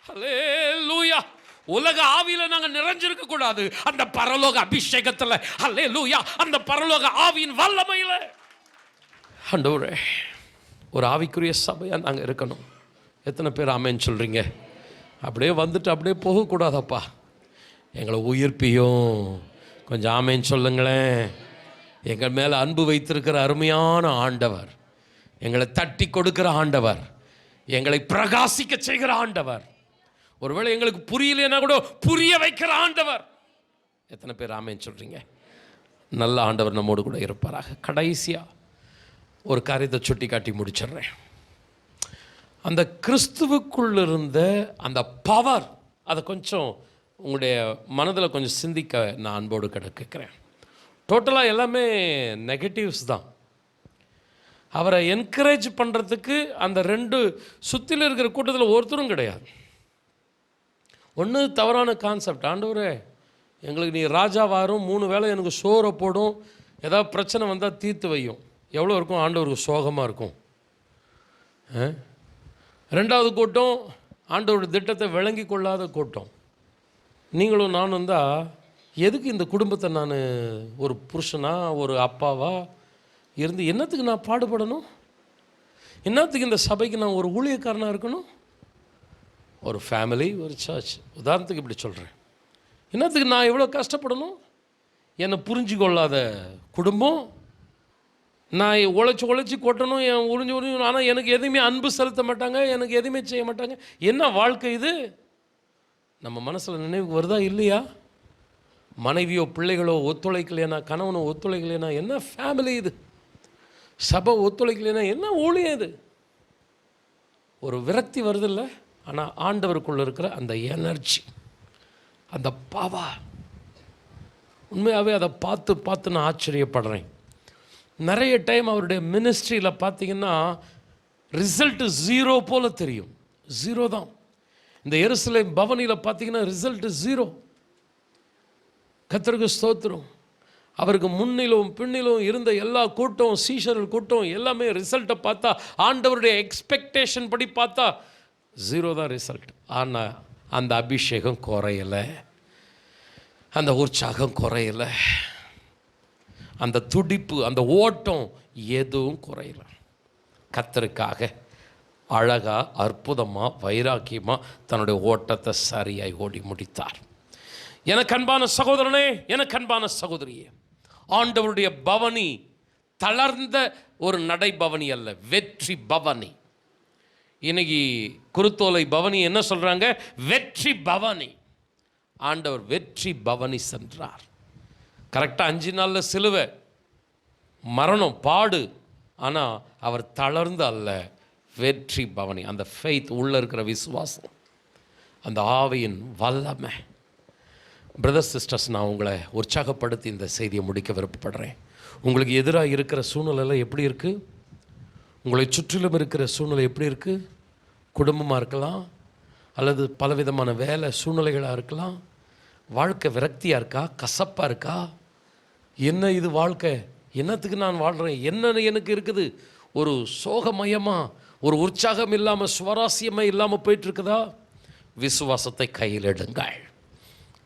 ஹல்லேலூயா. உலக ஆவியில நாங்க நிறைஞ்சிருக்க கூடாது. அந்த பரலோக அபிஷேகத்துல, ஹல்லேலூயா, அந்த பரலோக ஆவியின் வல்லமையில ஆண்டவரே, ஒரு ஆவிக்குரிய சபையா நாங்க இருக்கணும். எத்தனை பேர் ஆமென் சொல்றீங்க? அப்படியே வந்துட்டு அப்படியே போகக்கூடாதப்பா. எங்களை உயிர்ப்பியும். கொஞ்சம் ஆமென் சொல்லுங்களேன். எங்கள் மேலே அன்பு வைத்திருக்கிற அருமையான ஆண்டவர், எங்களை தட்டி கொடுக்கிற ஆண்டவர், எங்களை பிரகாசிக்க செய்கிற ஆண்டவர், ஒருவேளை எங்களுக்கு புரியலைன்னா கூட புரிய வைக்கிற ஆண்டவர். எத்தனை பேர் ஆமென் சொல்றீங்க? நல்ல ஆண்டவர் நம்மோடு கூட இருப்பாராக. கடைசியாக ஒரு காரியத்தை சுட்டி காட்டி முடிச்சிடுறேன். அந்த கிறிஸ்துவுக்குள் இருந்த அந்த பவர், அதை கொஞ்சம் உங்களுடைய மனதில் கொஞ்சம் சிந்திக்க நான் அன்போடு கேட்குறேன். டோட்டலாக எல்லாமே நெகட்டிவ்ஸ் தான். அவரை என்கரேஜ் பண்ணுறதுக்கு அந்த 2 சுற்றில இருக்கிற கூட்டத்தில் ஒருத்தரும் கிடையாது. ஒன்று தவறான கான்செப்ட். ஆண்டவரே, எங்களுக்கு நீ ராஜா வாரும், 3 வேளை எனக்கு சோறை போடும், ஏதாவது பிரச்சனை வந்தால் தீர்த்து வையும். எவ்வளோ இருக்கும்? ஆண்டவருக்கு சோகமாக இருக்கும். 2வது கூட்டம் ஆண்டவருடைய திட்டத்தை விளங்கி கொள்ளாத கூட்டம். நீங்களும் நானும் தான், எதுக்கு இந்த குடும்பத்தை நான் ஒரு புருஷனா ஒரு அப்பாவா இருந்து என்னத்துக்கு நான் பாடுபடணும்? என்னத்துக்கு இந்த சபைக்கு நான் ஒரு ஊழியக்காரனாக இருக்கணும்? ஒரு ஃபேமிலி, ஒரு சர்ச், உதாரணத்துக்கு இப்படி சொல்கிறேன். என்னத்துக்கு நான் எவ்வளோ கஷ்டப்படணும்? என்னை புரிஞ்சு கொள்ளாத குடும்பம், நான் உழைச்சி கொட்டணும், என் உறிஞ்சு. ஆனால் எனக்கு எதுவுமே அன்பு செலுத்த மாட்டாங்க, எனக்கு எதுவுமே செய்ய மாட்டாங்க. என்ன வாழ்க்கை இது? நம்ம மனசில் நினைவுக்கு வருதா இல்லையா? மனைவியோ பிள்ளைகளோ ஒத்துழைக்கலைன்னா, கணவனோ ஒத்துழைக்கலைன்னா என்ன ஃபேமிலி இது? சபை ஒத்துழைக்கலைன்னா என்ன ஊழியம் இது? ஒரு விரக்தி வருதில்லை? ஆனால் ஆண்டவருக்குள்ளே இருக்கிற அந்த எனர்ஜி, அந்த பவர், உண்மையாகவே அதை பார்த்து நான் ஆச்சரியப்படுறேன். நிறைய டைம் அவருடைய மினிஸ்ட்ரியில் பார்த்தீங்கன்னா ரிசல்ட்டு 0 போல் தெரியும். 0 தான். இந்த எருசலேம் பவனியில் பார்த்தீங்கன்னா ரிசல்ட்டு 0. கர்த்தருக்கு ஸ்தோத்திரம். அவருக்கு முன்னிலும் பின்னிலும் இருந்த எல்லா கூட்டம், சீஷர்கள் கூட்டம் எல்லாமே ரிசல்ட்டை பார்த்தா, ஆண்டவருடைய எக்ஸ்பெக்டேஷன் படி பார்த்தா 0 தான் ரிசல்ட். ஆனால் அந்த அபிஷேகம் குறையலை, அந்த உற்சாகம் குறையலை, அந்த துடிப்பு, அந்த ஓட்டம் எதுவும் குறையலை. கர்த்தருக்காக அழகாக, அற்புதமாக, வைராக்கியமாக தன்னுடைய ஓட்டத்தை சரியாய் ஓடி முடித்தார். எனக்கு அன்பான சகோதரனே, எனக்கு அன்பான சகோதரியே, ஆண்டவருடைய பவனி தளர்ந்த ஒரு நடைபவனி அல்ல, வெற்றி பவனி. இன்னைக்கு குருத்தோலை பவனி என்ன சொல்கிறாங்க? வெற்றி பவனி. ஆண்டவர் வெற்றி பவனி சென்றார். கரெக்டாக 5 நாளில் சிலுவை, மரணம், பாடு. ஆனால் அவர் தளர்ந்து அல்ல, வெற்றி பவனி. அந்த ஃபெய்த், உள்ளே இருக்கிற விசுவாசம், அந்த ஆவியின் வல்லமை. பிரதர்ஸ் சிஸ்டர்ஸ், நான் உங்களை உற்சாகப்படுத்தி இந்த செய்தியை முடிக்க விருப்பப்படுறேன். உங்களுக்கு எதிராக இருக்கிற சூழ்நிலை எப்படி இருக்குது? உங்களை சுற்றிலும் இருக்கிற சூழ்நிலை எப்படி இருக்குது? குடும்பமாக இருக்கலாம், அல்லது பலவிதமான வேலை சூழ்நிலைகளாக இருக்கலாம். வாழ்க்கை விரக்தியாக இருக்கா? கசப்பாக இருக்கா? என்ன இது வாழ்க்கை, என்னத்துக்கு நான் வாழ்கிறேன், என்ன எனக்கு இருக்குது, ஒரு சோகமயமாக, ஒரு உற்சாகம் இல்லாமல், சுவாரஸ்யமே இல்லாமல் போயிட்டுருக்குதா? விசுவாசத்தை கையில் எடுங்கள்.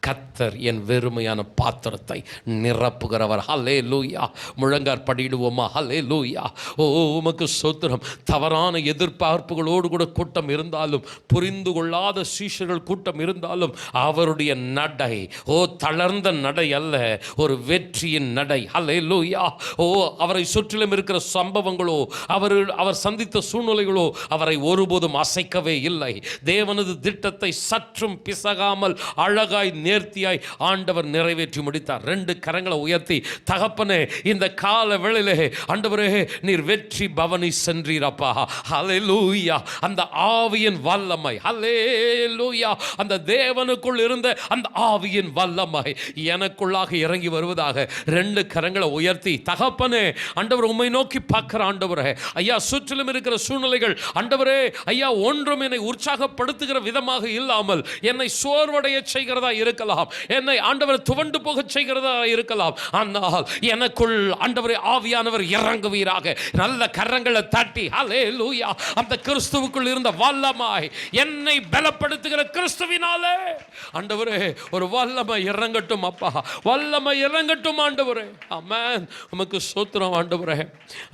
கர்த்தர் என் வெறுமையான பாத்திரத்தை நிரப்புகிறவர். ஹல்லேலூயா. முழங்கார் படிடுவோமா? ஹல்லேலூயா. ஓ உமக்கு ஸ்தோத்திரம். தவறான எதிர்பார்ப்புகளோடு கூட கூட்டம் இருந்தாலும், புரிந்து கொள்ளாத சீஷர்கள் கூட்டம் இருந்தாலும், அவருடைய நடை தளர்ந்த நடை அல்ல, ஒரு வெற்றியின் நடை. ஹல்லேலூயா. அவரை சுற்றிலும் இருக்கிற சம்பவங்களோ, அவர் சந்தித்த சூழ்நிலைகளோ அவரை ஒருபோதும் அசைக்கவே இல்லை. தேவனது திட்டத்தை சற்றும் பிசகாமல் அழகாய் நேர்த்தியாய் ஆண்டவர் நிறைவேற்றி முடித்தார். 2 கரங்களை உயர்த்தி, தகப்பனே இந்த கால வேளையிலே ஆண்டவரே நீர் வெற்றி பவனி சென்றீரப்பா. ஹல்லேலூயா. அந்த ஆவியின் வல்லமை, ஹல்லேலூயா, அந்த தேவனுக்குள் இருந்த அந்த ஆவியின் வல்லமை எனக்குள்ளாக இறங்கி வருவதாக 2 கரங்களை உயர்த்தி, தகப்பனே ஆண்டவர் உம்மை நோக்கி பார்க்கிற ஆண்டவரே, ஐயா சுற்றிலும் இருக்கிற சூழ்நிலைகள் ஆண்டவரே ஐயா ஒன்றும் என்னை உற்சாகப்படுத்துகிற விதமாக இல்லாமல் என்னை சோர்வடைய செய்கிறதா இருக்கலாம், என்னை ஆண்டவர் துவண்டு போக செய்கிறதா இருக்கலாம். ஆனால் எனக்குள் ஆண்டவரே ஆவியானவர் இறங்குவீராக. நல்ல கரங்களை தட்டி ஹல்லேலூயா. அந்த கிறிஸ்துவுக்குள் இருந்த வல்லமாய் என்னை பலப்படுத்துகிற கிறிஸ்துவினாலே ஆண்டவரே ஒரு வல்லமை இறங்கட்டும் அப்பா, வல்லமை இறங்கட்டும் ஆண்டவரே. ஆமென். உமக்கு ஸ்தோத்திரம் ஆண்டவரே.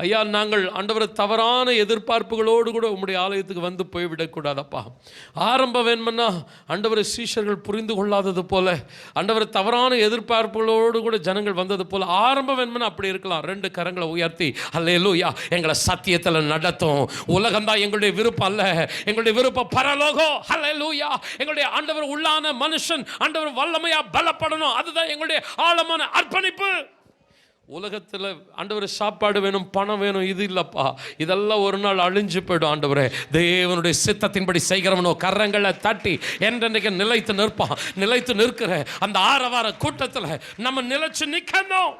ஐயா நாங்கள் ஆண்டவரே தவறான எதிர்பார்ப்புகளோடு கூட உம்முடைய ஆலயத்துக்கு வந்து போய்விடக்கூடாதப்பா. ஆரம்ப வேண்மன்னா ஆண்டவரே சீஷர்கள் புரிந்து கொள்ளாதது போல, ஆண்டவர் தவறான எதிர்பார்ப்புகளோடு கூட ஜனங்கள் வந்தது போல ஆரம்ப வேண்மனா அப்படி இருக்கலாம். 2 கரங்களை உயர்த்தி ஹல்லேலூயா. எங்களை சத்தியத்தில் நடத்தும். உலகம் தான் எங்களுடைய விருப்பம் அல்ல, எங்களுடைய விருப்பம் பரலோகம். ஹல்லேலூயா. எங்களுடைய ஆண்டவர் உள்ளான மனுஷன் ஆண்டவர் வல்லமையா பலப்படணும். அதுதான் எங்களுடைய ஆழமான அர்ப்பணிப்பு. உலகத்தில் ஆண்டவர் சாப்பாடு வேணும், பணம் வேணும், இது இல்லைப்பா. இதெல்லாம் ஒரு நாள் அழிஞ்சு போய்டும். ஆண்டவரே தேவனுடைய சித்தத்தின்படி செய்கிறவனோ கரங்களை தட்டி என்றென்றைக்கு நிலைத்து நிற்பான். நிலைத்து நிற்கிற அந்த ஆரவார கூட்டத்தில் நம்ம நிலைச்சு நிற்கணும்.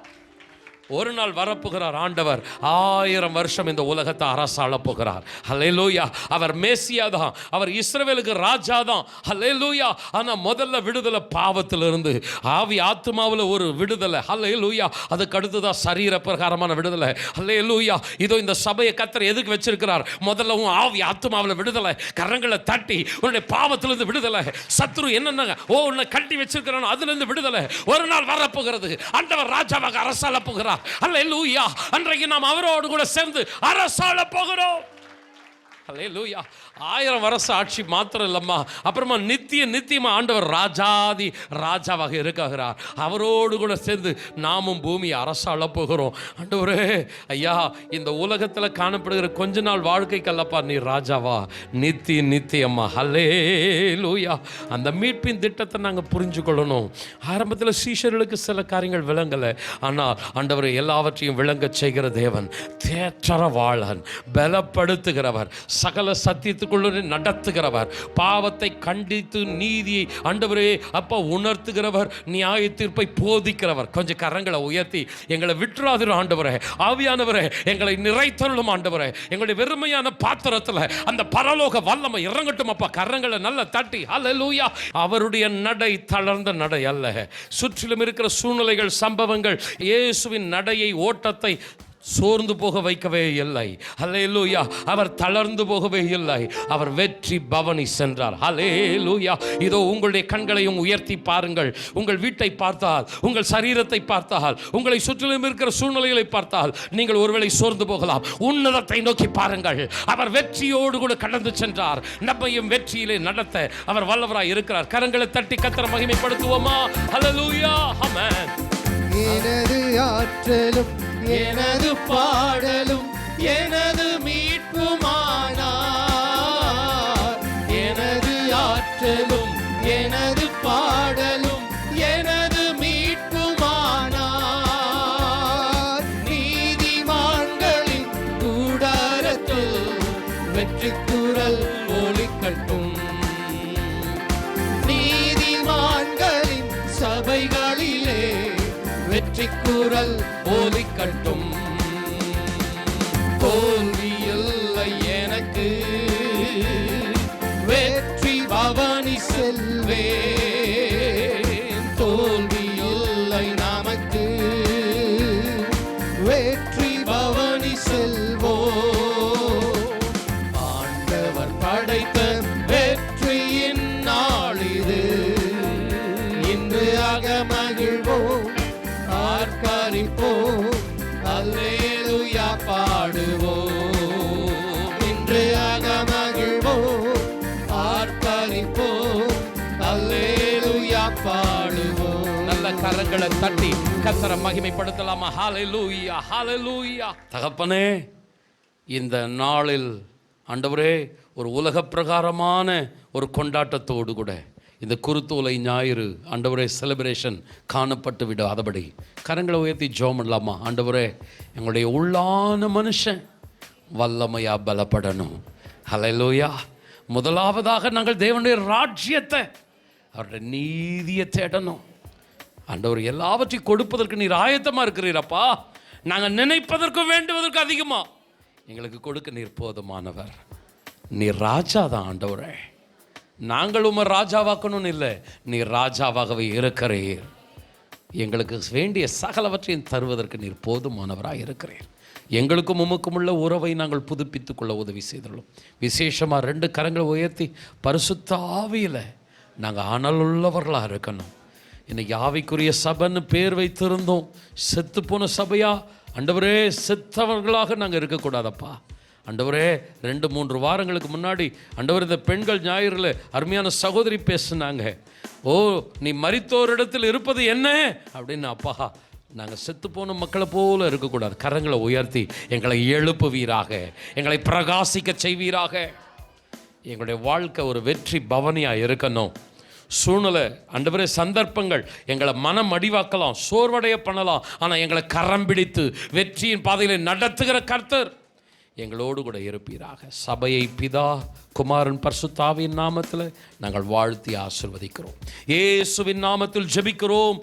ஒரு நாள் வரப்போகிறார் ஆண்டவர். 1000 வருஷம் இந்த உலகத்தை அரசாள போகிறார். ஹல்லேலூயா. அவர் மேசியா தான், அவர் இஸ்ரவேலுக்கு ராஜா தான். ஹல்லேலூயா. ஆனால் முதல்ல விடுதலை பாவத்திலிருந்து, ஆவி ஆத்மாவில் ஒரு விடுதலை. ஹல்லேலூயா. அதுக்கு அடுத்ததான் சரீர பிரகாரமான விடுதலை. ஹல்லேலூயா. இதோ இந்த சபையை கர்த்தர் எதுக்கு வச்சிருக்கிறார்? முதல்ல உன் ஆவி ஆத்மாவில் விடுதலை. கரங்களை தட்டி உன்னுடைய பாவத்திலிருந்து விடுதலை. சத்ரு என்னென்ன உன்னை கட்டி வச்சிருக்கிறானோ அதிலிருந்து விடுதலை. ஒரு நாள் வரப்போகிறது. ஆண்டவர் ராஜாவாக அரசாள போகிறார். ஹல்லேலூயா. அன்றைக்கு நாம் அவரோடு கூட சேர்ந்து அரசாள போகிறோம். ஹல்லேலூயா. 1000 வருஷ ஆட்சி மாத்திரம் இல்லம்மா, அப்புறமா நித்தியமா ஆண்டவர் ராஜாதி ராஜாவாக இருக்கிறார். அவரோடு கூட சேர்ந்து நாமும் பூமியை அரசாள போகிறோம். ஆண்டவரே ஐயா இந்த உலகத்தில் காணப்படுகிற கொஞ்ச நாள் வாழ்க்கைக்கல்லப்பா நீ ராஜாவா, நித்தியம்மா. ஹல்லேலூயா. அந்த மீட்பின் திட்டத்தை நாங்கள் புரிஞ்சு கொள்ளணும். ஆரம்பத்தில் சீஷர்களுக்கு சில காரியங்கள் விளங்கலை, ஆனால் ஆண்டவர் எல்லாவற்றையும் விளங்க செய்கிற தேவன், தேற்றரவாளன், பலப்படுத்துகிறவர், சகல சத்தியத்துக்குள்ளே நடத்துகிறவர், பாவத்தை கண்டித்து நீதியை ஆண்டவரே அப்பா உணர்த்துகிறவர், நியாய தீர்ப்பை போதிக்கிறவர். கொஞ்சம் கரங்களை உயர்த்தி எங்களை விட்டுறாதிரும் ஆண்டவரே. ஆவியானவரே எங்களை நிறைத்தருளும் ஆண்டவரே. எங்களுடைய வெறுமையான பாத்திரத்தில் அந்த பரலோக வல்லமை இறங்கட்டும் அப்பா. கரங்களை நல்ல தட்டி ஹல்லேலூயா. அவருடைய நடை தளர்ந்த நடை அல்ல. சுற்றிலும் இருக்கிற சூழ்நிலைகள், சம்பவங்கள் இயேசுவின் நடையை, ஓட்டத்தை சோர்ந்து போக வைக்கவே இல்லை. ஹல்லேலூயா. அவர் தளர்ந்து போகவே இல்லை. அவர் வெற்றி பவனி சென்றார். ஹல்லேலூயா. இதோ உங்களுடைய கண்களையும் உயர்த்தி பாருங்கள். உங்கள் வீட்டை பார்த்தால், உங்கள் சரீரத்தை பார்த்தால், உங்களை சுற்றிலும் இருக்கிற சூழ்நிலைகளை பார்த்தால் நீங்கள் ஒருவேளை சோர்ந்து போகலாம். உன்னதத்தை நோக்கி பாருங்கள். அவர் வெற்றியோடு கூட கடந்து சென்றார். நம்மையும் வெற்றியிலே நடத்த அவர் வல்லவராய் இருக்கிறார். கரங்களை தட்டி கர்த்தரை மகிமைப்படுத்துவோமா? ஹல்லேலூயா. ஆமென். எனது ஆற்றலும் எனது பாடலும் எனது மீட்புமானார். எனது ஆற்றலும் எனது பாடலும் எனது மீட்புமானார். நீதிமான்களின் கூடாரத்தில் வெற்றி குரல் ஒலிக்கட்டும். நீதிமான்களின் சபைகளிலே வெற்றி குரல் ஒலிக்கட்டும். தோல்வி இல்லை எனக்கு, வெற்றி பவனி செல்வேன். தோல்வி இல்லை நமக்கு, கரங்களை தட்டி கர்த்தரை மகிமைப்படுத்தலாமா? ஹல்லேலூயா, ஹல்லேலூயா. தகப்பனே, இந்த நாளில் ஆண்டவரே ஒரு உலக பிரகாரமான ஒரு கொண்டாட்டத்தோடு கூட இந்த குருத்தோலை ஞாயிறு ஆண்டவரே செலிப்ரேஷன் காணப்பட்டு விடாதபடி கரங்களை உயர்த்தி ஜெபம் பண்ணலாமா? ஆண்டவரே, எங்களுடைய உள்ளான மனுஷன் வல்லமையா பலப்படணும். ஹல்லேலூயா. முதலாவதாக நாங்கள் தேவனுடைய ராஜ்யத்தை, அவருடைய நீதியை தேடணும். ஆண்டவர் எல்லாவற்றையும் கொடுப்பதற்கு நீர் ஆயத்தமாக இருக்கிறீரப்பா. நாங்கள் நினைப்பதற்கும் வேண்டுவதற்கு அதிகமாக எங்களுக்கு கொடுக்க நீர் போதுமானவர். நீர் ராஜா தான் ஆண்டவரே. நாங்கள் உமர் ராஜாவாக்கணும்னு இல்லை, நீர் ராஜாவாகவே இருக்கிறீர். எங்களுக்கு வேண்டிய சகலவற்றையும் தருவதற்கு நீர் போதுமானவராக இருக்கிறீர். எங்களுக்கும் உமக்கும் உள்ள உறவை நாங்கள் புதுப்பித்துக் கொள்ள உதவி செய்துள்ளோம். விசேஷமாக 2 கரங்களை உயர்த்தி பரிசுத்த ஆவியில் நாங்கள் அனலுள்ளவர்களாக இருக்கணும். இன்னைக்கு ஆவிக்குரிய சபைன்னு பேர் வைத்திருந்தோம், செத்து போன சபையா ஆண்டவரே, செத்தவர்களாக நாங்கள் இருக்கக்கூடாதப்பா. ஆண்டவரே, 2-3 வாரங்களுக்கு முன்னாடி ஆண்டவர் இந்த பெண்கள் ஞாயிறில் அருமையான சகோதரி பேசுனாங்க. ஓ, நீ மரித்தோரிடத்தில் இருப்பது என்ன அப்படின்னு. அப்பா, நாங்கள் செத்து போன மக்களை போல இருக்கக்கூடாது. கரங்களை உயர்த்தி எங்களை எழுப்புவீராக, எங்களை பிரகாசிக்க செய்வீராக. எங்களுடைய வாழ்க்கை ஒரு வெற்றி பவனியாக இருக்கணும். சூழ்நிலை ஆண்டவரே, சந்தர்ப்பங்கள் எங்களை மனம் அடிவாக்கலாம், சோர்வடைய பண்ணலாம். ஆனால் எங்களை கரம் பிடித்து வெற்றியின் பாதையிலே நடத்துகிற கர்த்தர் எங்களோடு கூட இருப்பீராக. சபையை பிதா, குமாரன், பரிசுத்த ஆவியின் நாமத்தில் நாங்கள் வாழ்த்தி ஆசீர்வதிக்கிறோம். இயேசுவின் நாமத்தில் ஜெபிக்கிறோம்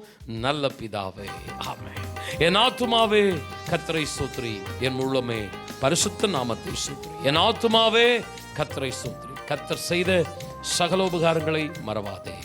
நல்ல பிதாவே, ஆமென். என் ஆத்துமாவே கர்த்தரை ஸ்தோத்திரி, என் உள்ளமே பரிசுத்த நாமத்தை ஸ்தோத்திரி. என் ஆத்துமாவே கர்த்தரை ஸ்தோத்திரி. கர்த்தர் செய்த சகல உபகாரங்களை மறவாதே.